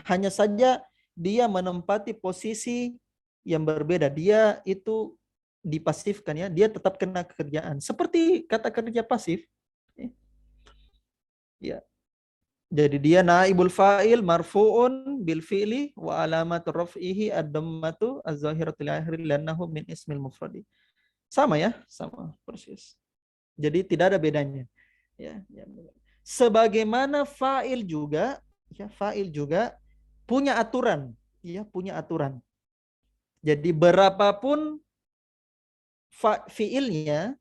Hanya saja dia menempati posisi yang berbeda. Dia itu dipasifkan ya, dia tetap kena kerjaan. Seperti kata kerja pasif. Ya. Jadi dia naibul fa'il marfu'un bil fi'li wa alamatu raf'ihi ad-dhammatu az-zahiratu li akhiri lannahu min ismil mufradi. Sama ya, sama persis. Jadi tidak ada bedanya. Ya. Sebagaimana fa'il juga, ya, fa'il juga punya aturan, ya, punya aturan. Jadi berapapun fi'ilnya,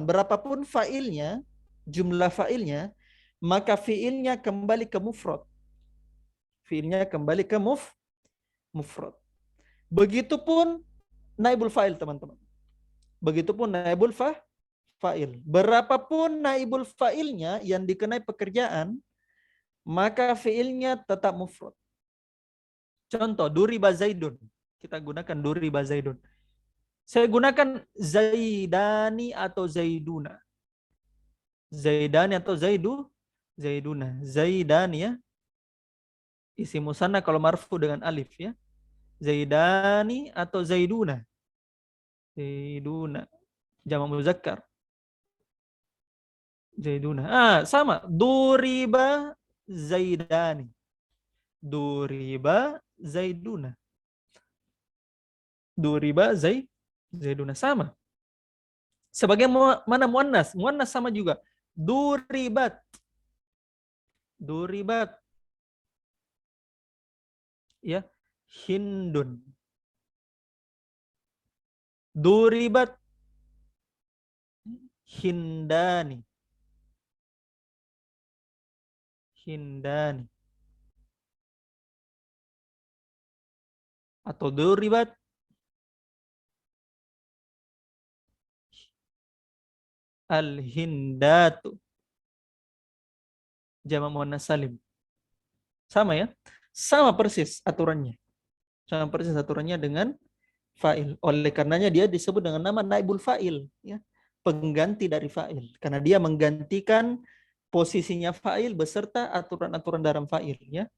berapapun fa'ilnya, jumlah fa'ilnya, maka fi'ilnya kembali ke mufrad. Fi'ilnya kembali ke mufrad. Begitupun naibul fa'il, teman-teman. Begitupun naibul fa'il. Berapapun naibul fa'ilnya yang dikenai pekerjaan, maka fi'ilnya tetap mufrad. Contoh, duriba Zaidun. Kita gunakan duriba Zaidun. Saya gunakan Zaidani atau Zaiduna. Zaidani atau Zaiduna. Zaidani ya. Isim musanna kalau marfu dengan alif ya. Zaidani atau Zaiduna. Zaiduna. Jamak muzakkar. Zaiduna. Sama. Duriba Zaidani. Duriba Zaiduna. Duriba Zaiduna. Sama. Sebagaimana muannas. Muannas sama juga. Duribat. Duribat. Ya. Hindun. Duribat. Hindani. Hindani. Atau duribat al-hindatu. Jamak muannas salim. Sama ya? Sama persis aturannya. Sama persis aturannya dengan fa'il. Oleh karenanya dia disebut dengan nama naibul fa'il, ya. Pengganti dari fa'il. Karena dia menggantikan posisinya fa'il beserta aturan-aturan dalam fa'il, ya.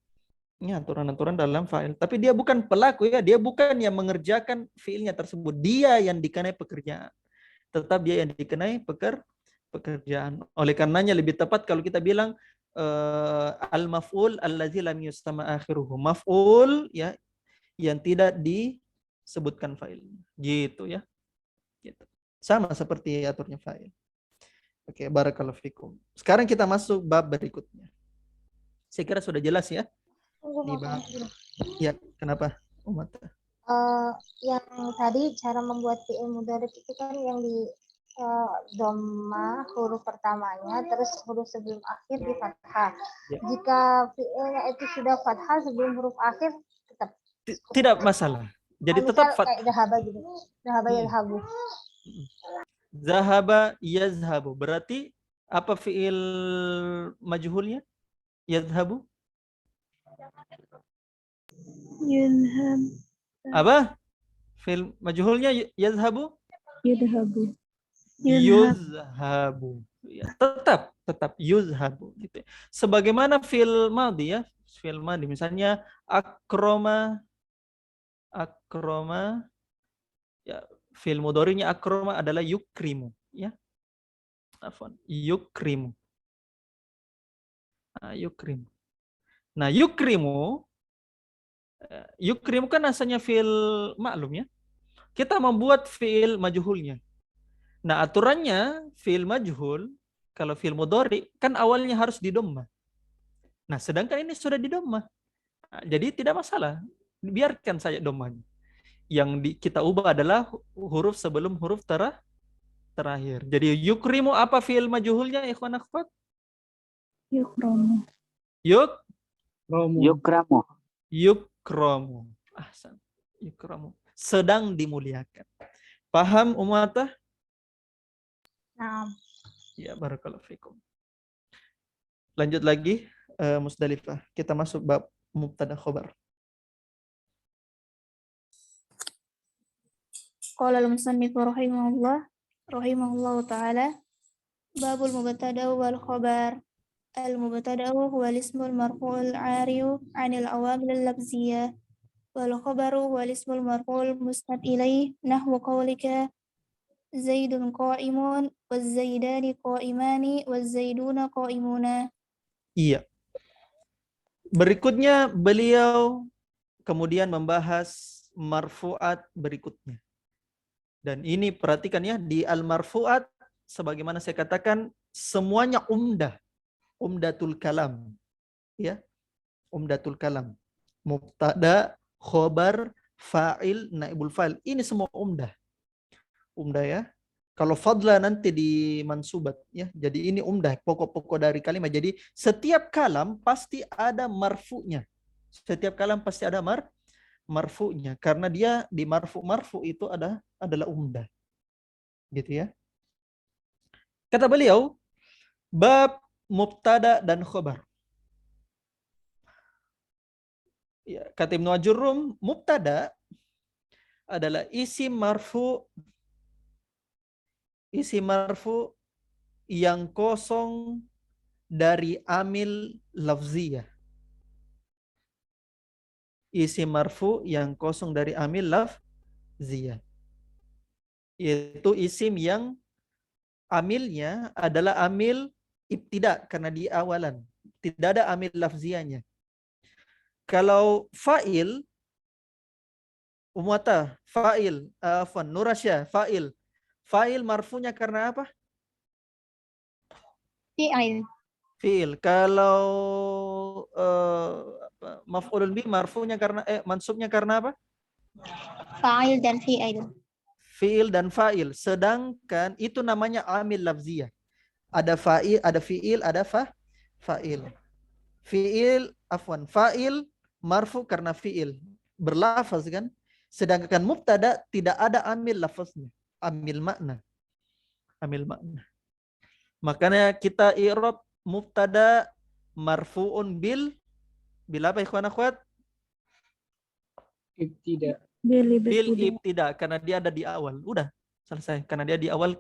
Ya, aturan-aturan dalam fa'il. Tapi dia bukan pelaku ya, dia bukan yang mengerjakan fi'ilnya tersebut. Dia yang dikenai pekerjaan. Tetap dia yang dikenai pekerjaan. Oleh karenanya lebih tepat kalau kita bilang al-maf'ul allazi lam yustama akhiruhu. Maf'ul ya yang tidak disebutkan fa'il. Gitu ya. Gitu. Sama seperti aturnya fa'il. Oke, barakallahu fikum. Sekarang kita masuk bab berikutnya. Saya kira sudah jelas ya. Di bab. Ya, kenapa? Umat. Yang tadi cara membuat fi'il mudhari itu kan yang di dhamma huruf pertamanya, terus huruf sebelum akhir di fathah. Ya. Jika fi'ilnya itu sudah fathah sebelum huruf akhir, tetap tidak masalah. Jadi tetap kayak dahaba gitu. Dahaba yazhabu. Zahaba yazhabu. Berarti Apa fiil majhulnya? Yadhabu. Yudhab. Apa? Fiil majhulnya yadhabu? Yudhabu. Yudhab. Yuzhabu. Ya, tetap yuzhabu gitu. Sebagaimana fiil madhi ya, fiil madhi misalnya akroma ya, fiil mudhari'nya akroma adalah yukrimu ya. Afwan, yukrimu. Yukrimu. Nah, yukrimu kan asalnya fiil maklum ya. Kita membuat fiil majhulnya. Nah, aturannya fiil majhul kalau fiil mudhari kan awalnya harus di dhamma. Nah, sedangkan ini sudah di dhamma. Nah, jadi tidak masalah. Biarkan saja dhammanya. Yang kita ubah adalah huruf sebelum huruf terakhir. Jadi yukrimu apa fiil majhulnya ikhwan akhwat? Yukromu. Romo. Yukramu. Yukromu. Ahsan. Yukromu. Sedang dimuliakan. Paham umatah? Nah, Ya, barakallahu fikum. Lanjut lagi Musdalifah. Kita masuk bab mubtada khobar. Qala al-musannif rahimahullah ta'ala babul mubtada wal khabar. Al-mubtada huwa al-ismul marfu'ul 'ariyu 'anil awamil al-lafziyyah wal khabaru huwa al-ismul marfu'ul musnad ilaih nahwu qawlika Zaidun qa'imun waz zaidani qa'imani waz zaiduna qa'imuna. Iya. Berikutnya beliau kemudian membahas marfu'at berikutnya. Dan ini perhatikan ya, di al-marfu'at sebagaimana saya katakan semuanya umdatul kalam. Ya. Umdatul kalam. Mubtada, khobar, fa'il, naibul fa'il. Ini semua umdah ya. Kalau fadla nanti di mansubat ya. Jadi ini umdah, pokok-pokok dari kalimat. Jadi setiap kalam pasti ada marfu'nya. Setiap kalam pasti ada marfu'nya karena dia di marfu itu adalah umdah. Gitu ya. Kata beliau, bab mubtada dan khobar. Ya, kata Ibnu Ajurrum, mubtada adalah isim marfu yang kosong dari amil lafziyah. Isim marfu yang kosong dari amil lafziyah. Yaitu isim yang amilnya adalah amil ibtida karena di awalan. Tidak ada amil lafziyahnya. Kalau fa'il, umwata, fa'il, Nurasya, fa'il. Fa'il marfunya karena apa? fi'il. Fi'il. Kalau maf'ulun bi marfunya karena mansubnya karena apa? Fa'il dan fi'il. Fi'il dan fa'il. Sedangkan itu namanya amil lafziyah. Ada fa'il, ada fi'il, ada fa'il. Fa'il marfu karena fi'il. Berlafaz kan? Sedangkan mubtada tidak ada amil lafaznya. Amil makna. Makanya kita i'rab mubtada marfu'un bil apa ikhwan akhwat? Ibtida. Bil ibtida karena dia ada di awal. Udah selesai karena dia di awal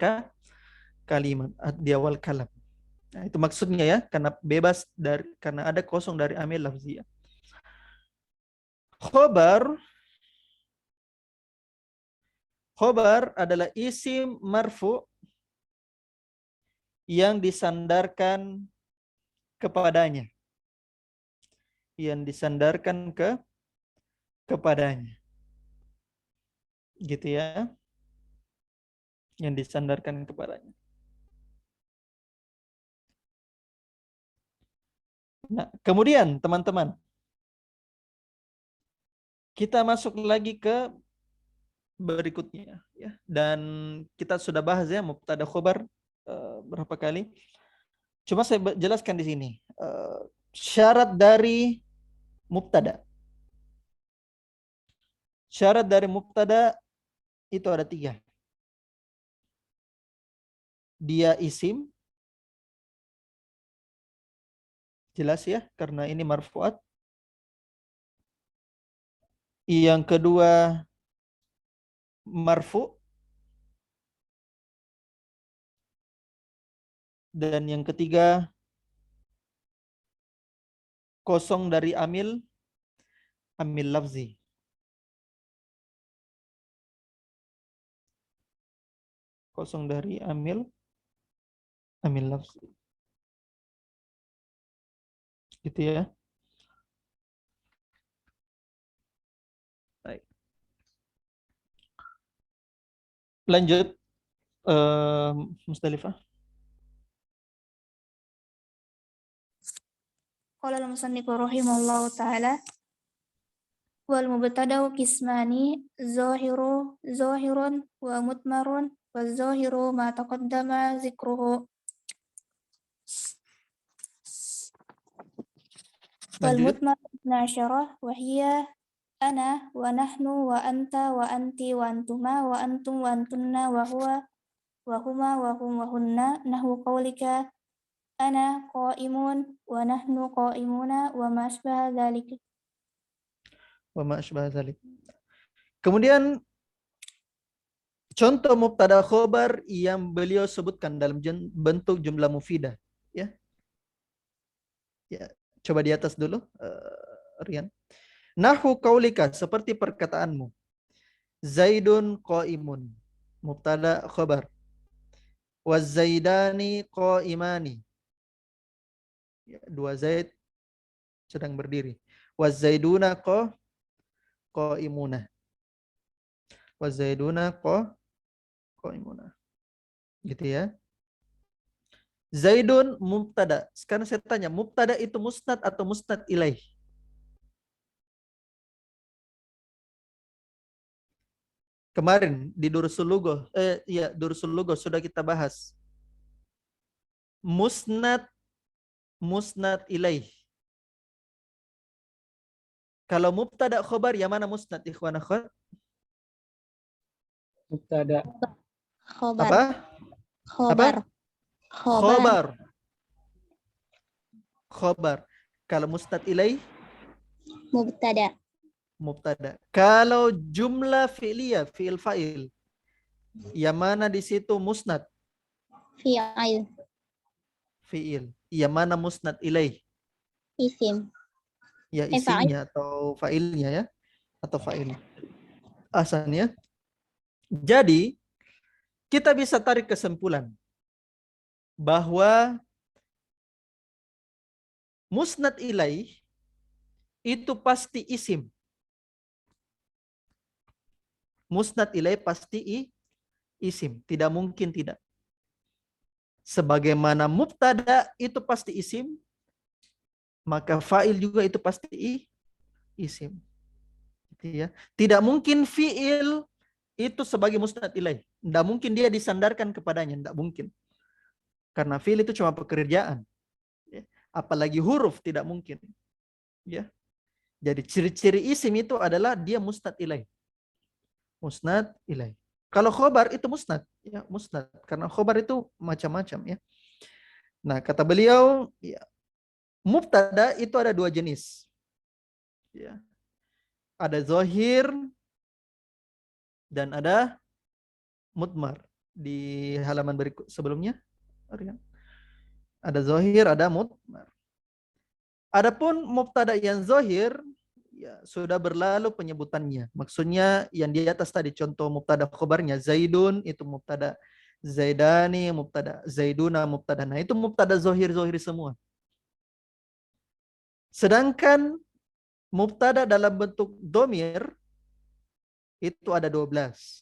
kalimat, di awal kalam. Nah, itu maksudnya ya, karena bebas karena ada kosong dari amil lafziyah. Khobar adalah isim marfu yang disandarkan kepadanya. Yang disandarkan kepadanya. Gitu ya. Yang disandarkan kepadanya. Nah, kemudian teman-teman, kita masuk lagi ke berikutnya ya. Dan kita sudah bahas ya mubtada khobar berapa kali. Cuma saya jelaskan di sini. Syarat dari mubtada. Syarat dari mubtada itu ada 3. Dia isim, Jelas ya, karena ini marfu'at. Yang kedua marfu'. Dan yang ketiga kosong dari amil lafzi. Kosong dari amil lafzi. Gitu ya. Baik. Lanjut Musdalifah. Qala al-musannifu rahimahullahu ta'ala wal mubtada'u qismani zahirun wa mutmarun wa zahiru ma taqaddama zikruhu wal Lanjut. mutmar 12 wa hiya ana wa nahnu wa anta wa anti wa antuma wa antum wa antunna wa huwa wa huma wa hum wa hunna nahwu qawlika ana qa'imun wa nahnu qa'imuna wa ma asbaha dzalik. Wa ma asbaha dzalik. Kemudian contoh mubtada khobar yang beliau sebutkan dalam bentuk jumlah mufidah, ya. Ya, coba di atas dulu, Rian. Nahu qaulika, seperti perkataanmu. Zaidun qaimun, mubtada khobar. Wazaidani qaimani. Ya, dua Zaid sedang berdiri. Wazaiduna qaimuna. Wazaiduna qaimuna. Gitu ya. Zaidun mubtada. Sekarang saya tanya, mubtada itu musnad atau musnad ilaih? Kemarin di Durusul Lughah, Durusul Lughah sudah kita bahas. Musnad ilaih. Kalau mubtada khobar, yang mana musnad, ikhwan akhwat? Mubtada. Khobar. Apa? Khobar. Khobar. Khobar. Kalau musnad ilaih? Mubtada. Mubtada. Kalau jumlah fi'liyah, fi'il fa'il, yang mana di situ musnad? Fi'il. Fi'il. Yang mana musnad ilaih? Isim. Ya, isimnya atau fa'ilnya ya. Atau fa'il. Asalnya. Jadi, kita bisa tarik kesimpulan bahwa musnad ilaih itu pasti isim. Musnad ilaih pasti isim. Tidak mungkin tidak. Sebagaimana mubtada itu pasti isim, maka fa'il juga itu pasti isim. Gitu ya. Tidak mungkin fi'il itu sebagai musnad ilaih. Tidak mungkin dia disandarkan kepadanya. Tidak mungkin. Karena fi'il itu cuma pekerjaan. Ya. Apalagi huruf tidak mungkin. Ya. Jadi ciri-ciri isim itu adalah dia musnad ilaih. Musnad ilaih. Kalau khobar itu musnad. Ya, musnad. Karena khobar itu macam-macam. Ya. Nah, kata beliau, ya, mubtada itu ada dua jenis. Ya. Ada zahir dan ada mudmar. Di halaman berikut sebelumnya. Ada zahir, ada mudmar. Adapun mubtada yang zahir, ya, sudah berlalu penyebutannya. Maksudnya yang di atas tadi contoh mubtada khobarnya Zaidun itu mubtada, Zaidani mubtada, Zaiduna mubtada. Nah, itu mubtada zahir semua. Sedangkan mubtada dalam bentuk domir itu ada 12.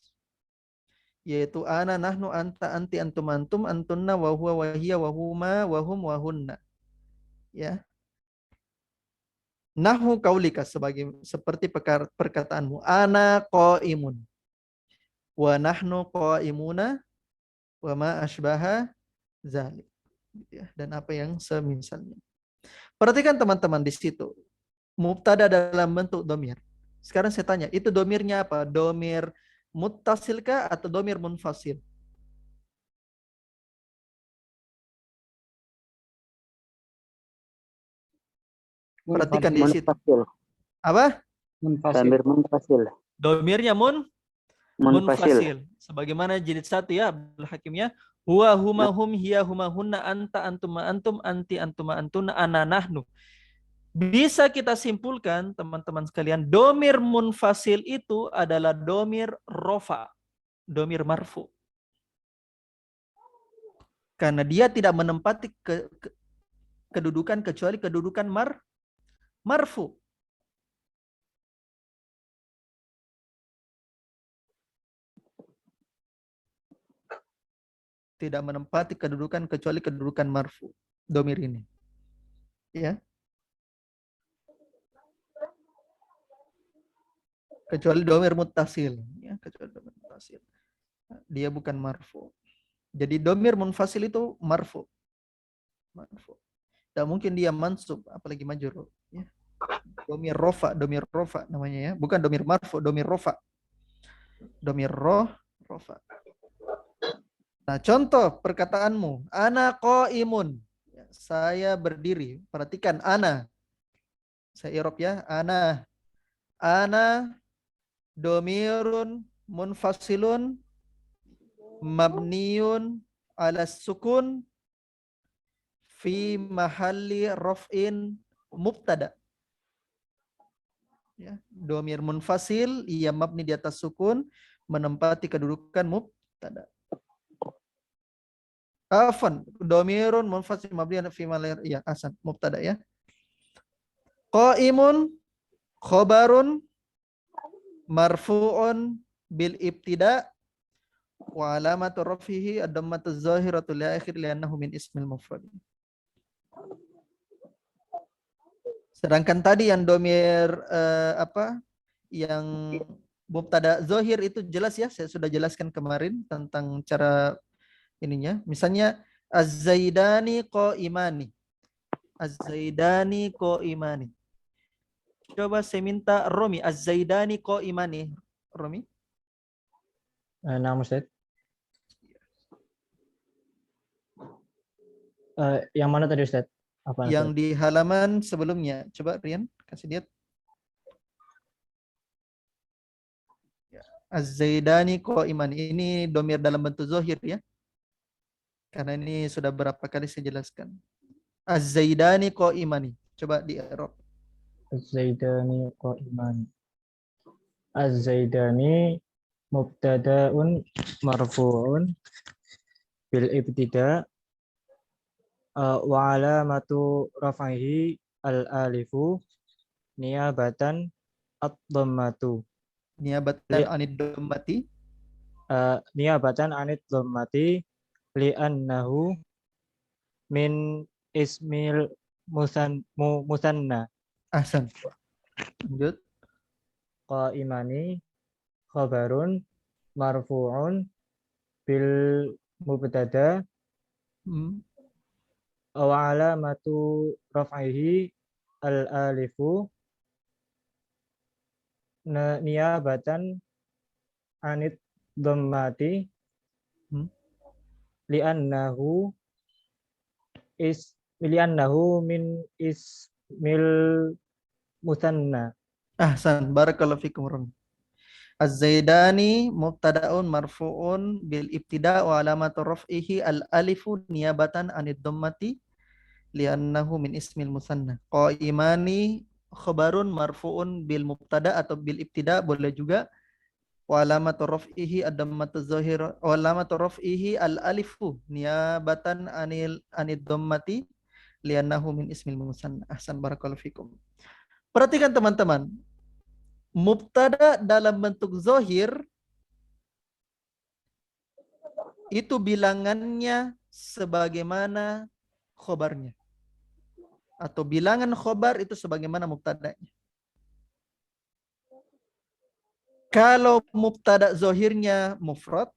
Yaitu ana, nahnu, anta, anti, antum, antum, antunna, wa huwa, wa hiya, wa huma, wa hum, wa hunna. Ya. Nahu kaulika seperti perkataanmu. Ana qaimun. Wa nahnu qaimuna wa ma asbaha zalik. Ya, dan apa yang semisalnya. Perhatikan teman-teman di situ. Mubtada dalam bentuk domir. Sekarang saya tanya, itu domirnya apa? Domir muttasil kah atau domir munfasil? Perhatikan di situ. Munfasil. Apa? Munfasil. Damir munfasil. Domirnya Munfasil. munfasil. Sebagaimana jilid 1 ya, Abdul Hakim ya. Huwa huma hum hiya huma hunna anta antum ma antum anti antuma antuna ana nahnu. Bisa kita simpulkan teman-teman sekalian, domir munfasil itu adalah domir rofa, domir marfu. Karena dia tidak menempati kedudukan kecuali kedudukan marfu. Tidak menempati kedudukan kecuali kedudukan marfu. Domir ini. Ya. Kecuali domir muttasil. Ya, kecuali domir muttasil. Dia bukan marfu. Jadi domir munfasil itu marfu. Marfu. Tidak mungkin dia mansub, apalagi majrur. Ya. Domir rofa namanya ya. Bukan domir marfu, domir rofa. Domir rofa. Nah, contoh perkataanmu, ana qaimun. Saya berdiri. Perhatikan ana. Saya i'rab ya, ana. Ana domirun munfasilun mabniun ala sukun fi mahalli raf'in mubtada. Ya, domir munfasil ia mabni di atas sukun menempati kedudukan mubtada. Afan domirun munfasil mabni fi mahalli ya asan mubtada ya. Qaimun khobarun marfu'un bil ibtida wa alamatu rafihi ad-dammatu zahiratu li akhir li'annahu min ismil mufrad. Sedangkan tadi yang domir yang mubtada zahir itu jelas ya, saya sudah jelaskan kemarin tentang cara ininya. Misalnya az-zaidani qaimani. Az-zaidani qaimani. Coba saya minta Romi, az-zaidani qaimani. Romi? Nama Ustaz. Yang mana tadi Ustaz? Apa yang Ustaz? Di halaman sebelumnya. Coba Rian, kasih lihat. Az-zaidani qaimani. Ini domir dalam bentuk zahir ya. Karena ini sudah berapa kali saya jelaskan. Az-zaidani qaimani. Coba di i'rab. Az-zaidani qaimani. Az-zaidani mubtada'un marfu'un bil ibtida wa alamatu raf'ihi al-alifu niyabatan ad-dhammatu. Niyabatan anid dhammati. Niyabatan anid dhammati li'annahu min ismil musanna. Ahsan. Lanjut. Qaimani khabarun marfu'un bil mubtada wa alamatu raf'ihi al alifu niyabatan anid dhammati li'annahu min ismil musanna. Ahsan, barakallahu fikum. Az-zaidani mubtada'un marfu'un bil ibtida' wa alamatu raf'ihi al-alifu niyabatan anid dhammati li'annahu min ismil musanna. Qaimani khabarun marfu'un bil mubtada' atau bil ibtida' boleh juga. Wa alamatu raf'ihi ad-dhammatu zahira wa alamatu raf'ihi al-alifu niyabatan anid dhammati li'annahu min ismil musanna. Ahsan, barakallahu fikum. Perhatikan teman-teman. Mubtada dalam bentuk zahir itu bilangannya sebagaimana khobarnya. Atau bilangan khobar itu sebagaimana mubtadanya. Kalau mubtada zahirnya mufrad,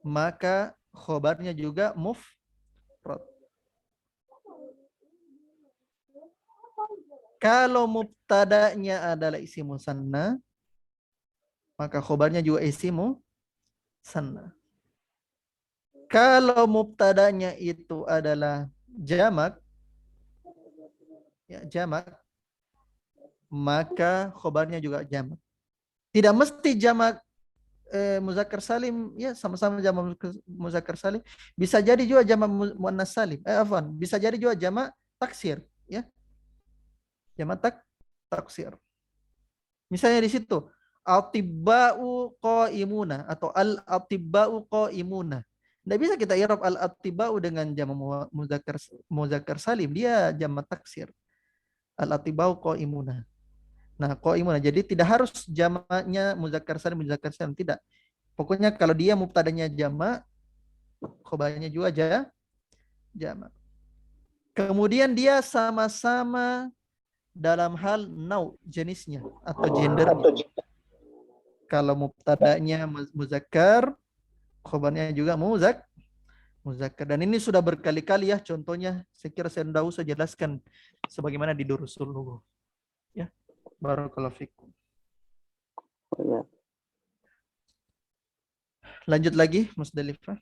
maka khobarnya juga mufrad. Kalau mubtadanya adalah isim musanna, maka khobarnya juga isim musanna. Kalau mubtadanya itu adalah jamak, ya, jamak, maka khobarnya juga jamak. Tidak mesti jamak muzakkar salim, ya sama-sama jamak muzakkar salim. Bisa jadi juga jamak muannas salim. Bisa jadi juga jamak taksir, ya. Jamak taksir. Misalnya di situ al-tibba'u qa'imuna atau al-tibba'u qa'imuna. Tidak bisa kita i'rab al-tibba'u dengan jamak muzakkar salim, dia jamak taksir. Al-tibba'u qa'imuna. Nah, qa'imuna. Jadi tidak harus jamaknya muzakkar salim tidak. Pokoknya kalau dia mubtadanya jamak, khobarnya juga jamak. Kemudian dia sama-sama dalam hal jenisnya atau gendernya. Kalau mubtadanya muzakkar, khobarnya juga muzakkar. Dan ini sudah berkali-kali ya contohnya. Saya kira saya tidak usah jelaskan sebagaimana di Durusul Lughah. Ya. Barakallahu fikum. Ya. Lanjut lagi Musdalifah.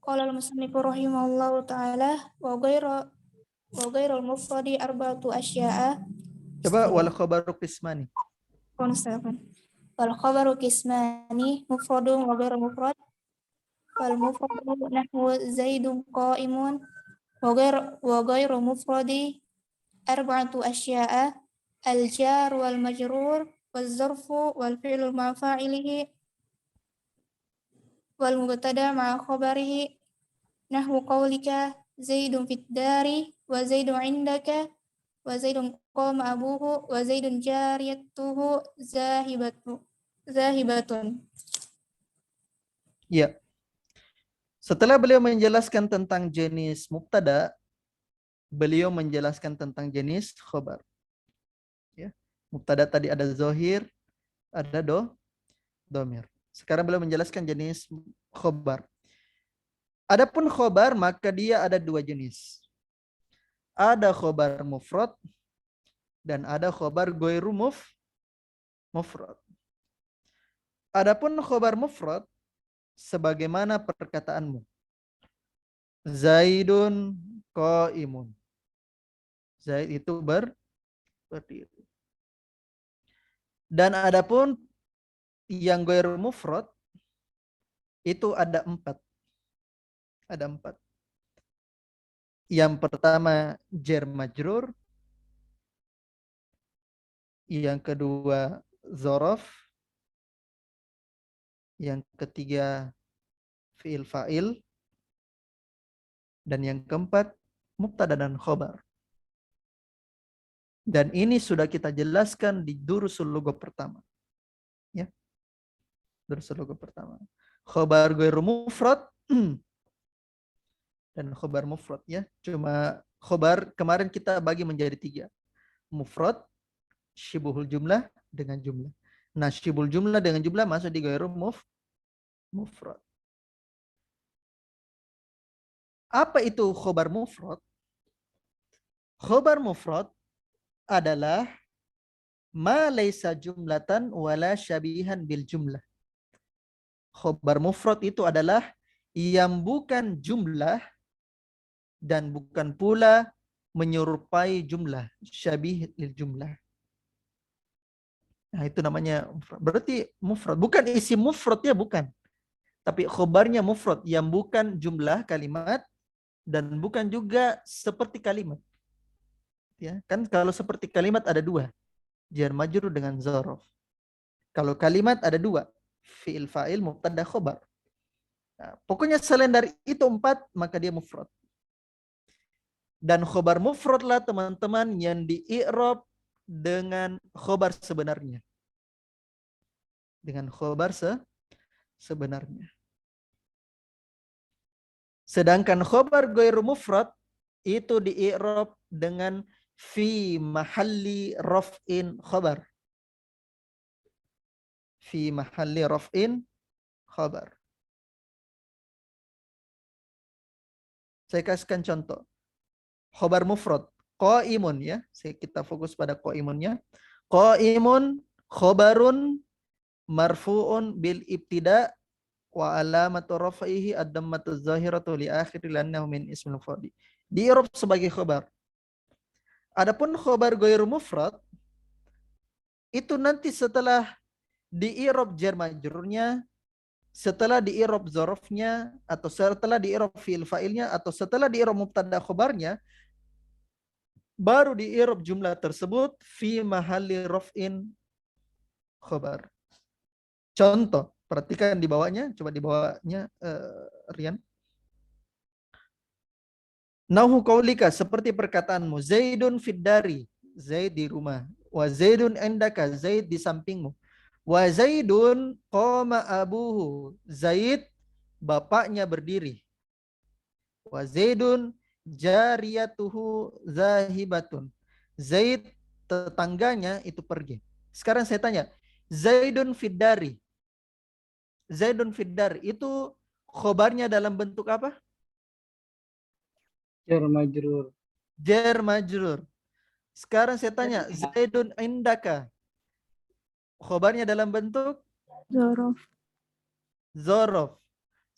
Qala al-musannif rahimahullahu ta'ala wa ghairul mufradi arba'atu asya'a. Coba wal khabaru qismani. Wal khabaru qismani mufradun wa ghairu mufrad. Wal mufradu nahwu zaidun qa'imun wa ghairu mufradi arba'atu asya'a al-jar wal majrur wal zarfu wal fi'lu ma'a fa'ilihi wal mubtada ma'a khabarihi nahwu qawlika zaidun fid dari wa zaidun indaka wa zaidun qama abuhu wa zaidun jariyatuhu zahibatun. Ya. Setelah beliau menjelaskan tentang jenis mubtada, beliau menjelaskan tentang jenis khobar. Ya. Mubtada tadi ada zahir, ada domir. Sekarang beliau menjelaskan jenis khobar. Adapun khobar maka dia ada dua jenis. Ada khobar mufrad dan ada khobar ghairu mufrad. Adapun khobar mufrad sebagaimana perkataanmu. Zaidun qaimun. Zaid itu berdiri. Dan adapun yang ghairu mufrad itu ada 4. Ada 4. Yang pertama jar majrur, yang kedua dzaraf, yang ketiga fi'il fa'il, dan yang keempat mubtada dan khobar. Dan ini sudah kita jelaskan di Durusul Lughah pertama. Ya. Durusul Lughah pertama. Khobar ghairu mufrad dan khobar mufrad ya. Cuma khobar kemarin kita bagi menjadi 3. Mufrad, syibhul jumlah dengan jumlah. Nah, syibhul jumlah dengan jumlah masuk di ghairu mufrad. Apa itu khobar mufrad? Khobar mufrad adalah ma laisa jumlatan wala syabihan bil jumlah. Khobar mufrad itu adalah yang bukan jumlah dan bukan pula menyerupai jumlah, syabih lil jumlah. Nah, itu namanya mufrad. Berarti mufrad, bukan isi mufradnya bukan. Tapi khobarnya mufrad yang bukan jumlah kalimat dan bukan juga seperti kalimat. Ya, kan kalau seperti kalimat ada 2. Jar majrur dengan dzaraf. Kalau kalimat ada 2. Fi'il fa'il mubtada khobar. Nah, pokoknya selain dari itu 4 maka dia mufrad. Dan khobar mufrad lah teman-teman yang di-i'rab dengan khobar sebenarnya. Dengan khobar sebenarnya. Sedangkan khobar ghairu mufrad itu di-i'rab dengan fi mahalli raf'in khobar. Fi mahalli raf'in khobar. Saya kasihkan contoh. Khobar mufrad. Qaimun ya. Kita fokus pada qaimunnya. Qaimun khobarun marfu'un bil ibtida wa alamatu raf'ihi ad-dammatu zahiratu li akhir lannahu min ismil mufrad. Di i'rab sebagai khabar. Adapun khabar ghairu mufrad itu nanti setelah di i'rab jar majrurnya, setelah di i'rab zarafnya, atau setelah di i'rab fi'il fa'ilnya, atau setelah di i'rab mubtada khabarnya, baru di i'rab jumlah tersebut fi mahalli raf'in khabar. Contoh, perhatikan di bawahnya, coba di bawahnya Rian. Nahu qaulika, seperti perkataanmu, Zaidun fid dari, Zaid di rumah, wa Zaidun indaka, Zaid di sampingmu, wa Zaidun qama abuhu, Zaid bapaknya berdiri, wa Zaidun jariyatuhu zahibatun, Zaid tetangganya itu pergi. Sekarang saya tanya, Zaidun fid dari, Zaidun fid dari itu khobarnya dalam bentuk apa? Jar majrur. Jar majrur. Sekarang saya tanya, Zaidun indaka, khobarnya dalam bentuk Zorof. zorof.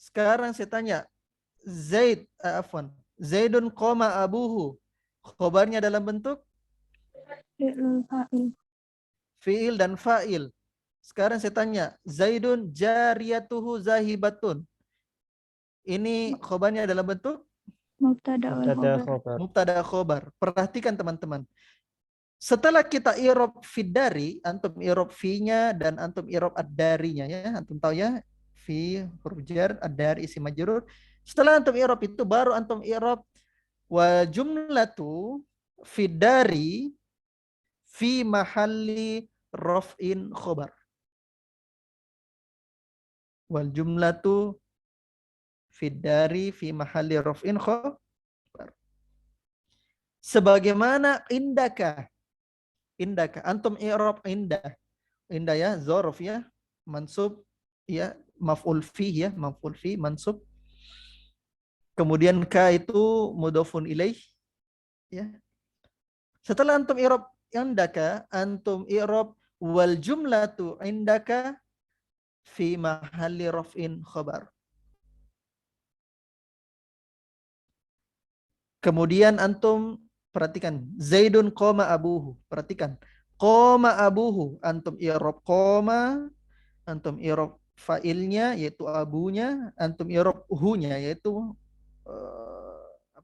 Sekarang saya tanya, Zaidun qama abuhu, khobarnya dalam bentuk Fi'lul fa'il. fiil dan fa'il. Sekarang saya tanya, Zaidun jariyatuhu zahibatun, ini khobarnya dalam bentuk Mubtada wal Mubtada khabar. khobar. mubtada khobar. Perhatikan teman-teman. Setelah kita i'rab fid-dari, antum i'rab fi-nya dan antum i'rab ad-darinya ya. Antum tahu ya, fi huruf jar, ad-dari isim majrur. Setelah antum i'rab itu baru antum i'rab wa jumlatu fid-dari fi mahalli raf'in khobar. Wal jumlatu fid-dari fi mahalli raf'in khobar. Sebagaimana indaka, antum i'rab indah ya, zorof ya, mansub ya, maf'ul fi ya, maf'ul fi mansub, kemudian ka itu mudhafun ilaih ya. Setelah antum i'rab indaka, antum i'rab wal jumlatu indaka fi mahalli raf'in khabar. Kemudian antum perhatikan, Zaidun qoma abuhu. Perhatikan, qoma abuhu, antum i'rab qoma, antum i'rab fa'ilnya yaitu abunya, antum i'rab hu-nya yaitu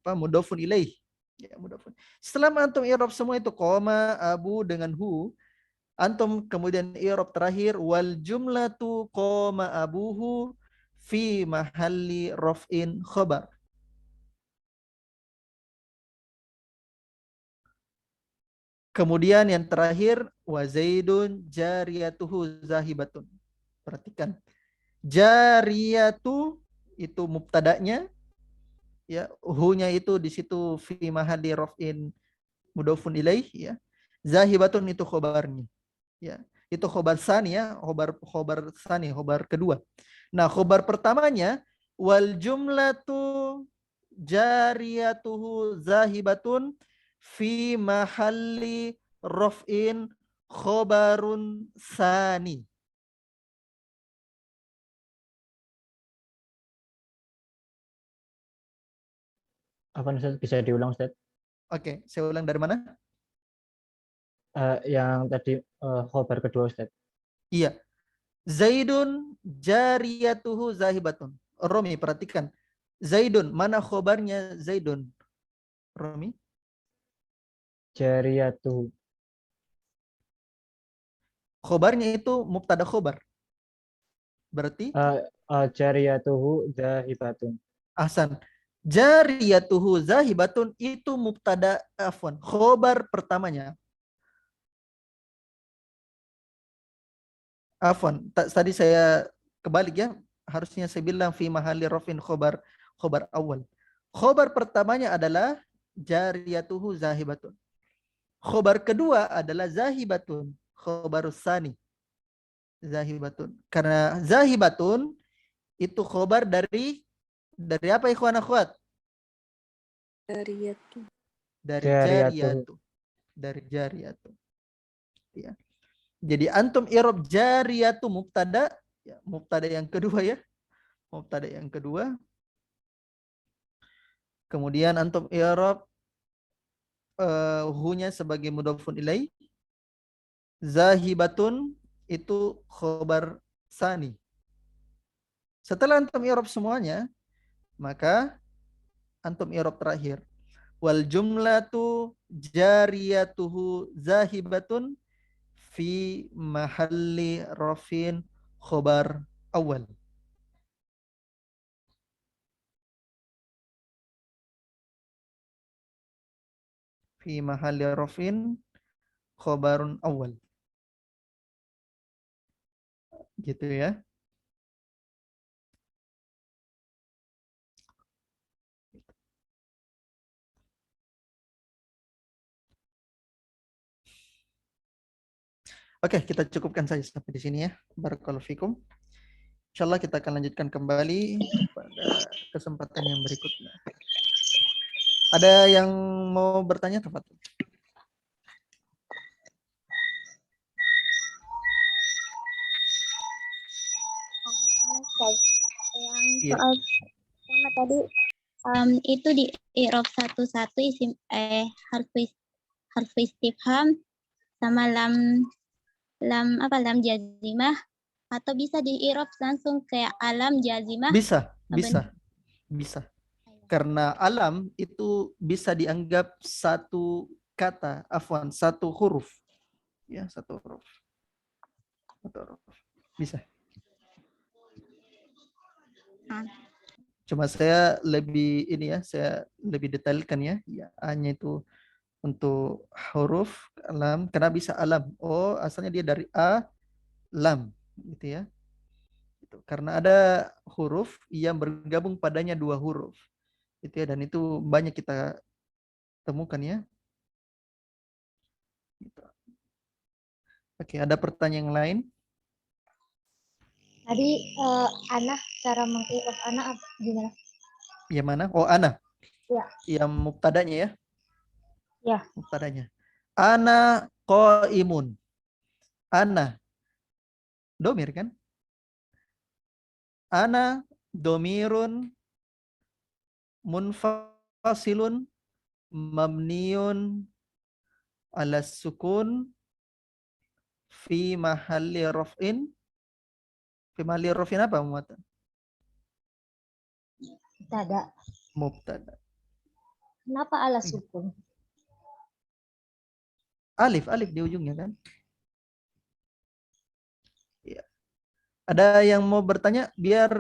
mudhafun ilaih. Ya, mudhafun. Setelah antum i'rab semua itu qoma, abu dengan hu, antum kemudian i'rab terakhir wal jumlatu qoma abuhu fi mahalli raf'in khabar. Kemudian yang terakhir wa Zaidun jariyatuhu zahibatun. Perhatikan. Jariyatu itu mubtadanya ya, hu-nya itu di situ fi mahalli raf'in mudhafun ilaih ya. Zahibatun itu khobarnya. Ya, itu khobar sani ya, khobar sani, khobar kedua. Nah, khobar pertamanya wal jumlatu jariyatuhu zahibatun fi mahalli raf'in khobarun sani. Apa Ustaz? Bisa diulang Ustaz? Oke, saya ulang dari mana? Yang tadi khobar kedua Ustaz. Iya. Zaidun jariyatuhu zahibatun. Romi, perhatikan. Zaidun, mana khobarnya Zaidun? Romi? Jariyatuhu. Khobarnya itu mubtada khobar. Berarti? Jariyatuhu zahibatun. Ahsan. Jariyatuhu zahibatun itu mubtada khobar pertamanya. Tadi saya kebalik ya. Harusnya saya bilang fi mahalli rafin khobar awal. Khobar pertamanya adalah jariyatuhu zahibatun. Khobar kedua adalah zahibatun. Khobarus sani. Zahibatun. Karena zahibatun itu khobar dari apa ikhwan akhwat? Jariyatu. Dari Jariyatu. jariyatu. Dari jariyatu. Ya. Jadi antum i'rab jariyatu mubtada, ya, mubtada yang kedua ya. mubtada yang kedua. Kemudian antum i'rab hu-nya sebagai mudhofun ilaih. Zahibatun itu khobar sani. Setelah antum i'rab semuanya, maka antum i'rab terakhir. Wal jumlatu jariyatuhu zahibatun fi mahalli rafin khobar awal. Fi mahalli rafin khobarun awal. Gitu ya. Oke, kita cukupkan saja sampai di sini ya. Barakallahu fikum. Insyaallah kita akan lanjutkan kembali pada kesempatan yang berikutnya. Ada yang mau bertanya, Tafadhol? Yang Iya. soal pertama tadi itu di i'rab satu-satu isim harfu istifham sama lam jazimah, atau bisa di i'rab langsung kayak alam jazimah? Bisa. Karena alam itu bisa dianggap satu kata, satu huruf. Ya, satu huruf. Bisa. Cuma saya lebih saya lebih detailkan ya. Ya, hanya itu untuk huruf alam, karena bisa alam. Oh, asalnya dia dari a lam gitu ya. Karena ada huruf yang bergabung padanya dua huruf. Gitu ya, dan itu banyak kita temukan ya. Gitu. Oke, ada pertanyaan yang lain? Tadi ana, cara meng-i'rab ana gimana? Yang mana? Oh, ana. Ya. Yang mubtadanya ya? Ya. Mubtadanya. Ana qaimun. Ana. Domir kan? Ana domirun munfasilun mabniun ala sukun fi mahalli raf'in. Fi mahalli raf'in apa muatan? Mubtada. Kenapa ala sukun? Alif di ujungnya kan? Ya. Ada yang mau bertanya? Biar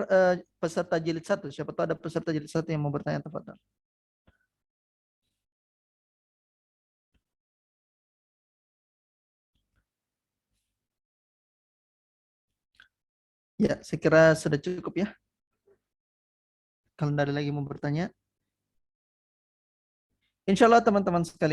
peserta jilid 1. Siapa tahu ada peserta jilid 1 yang mau bertanya, tafadhol. Ya, saya kira sudah cukup ya. Kalau tidak ada lagi mau bertanya. Insya Allah teman-teman sekalian.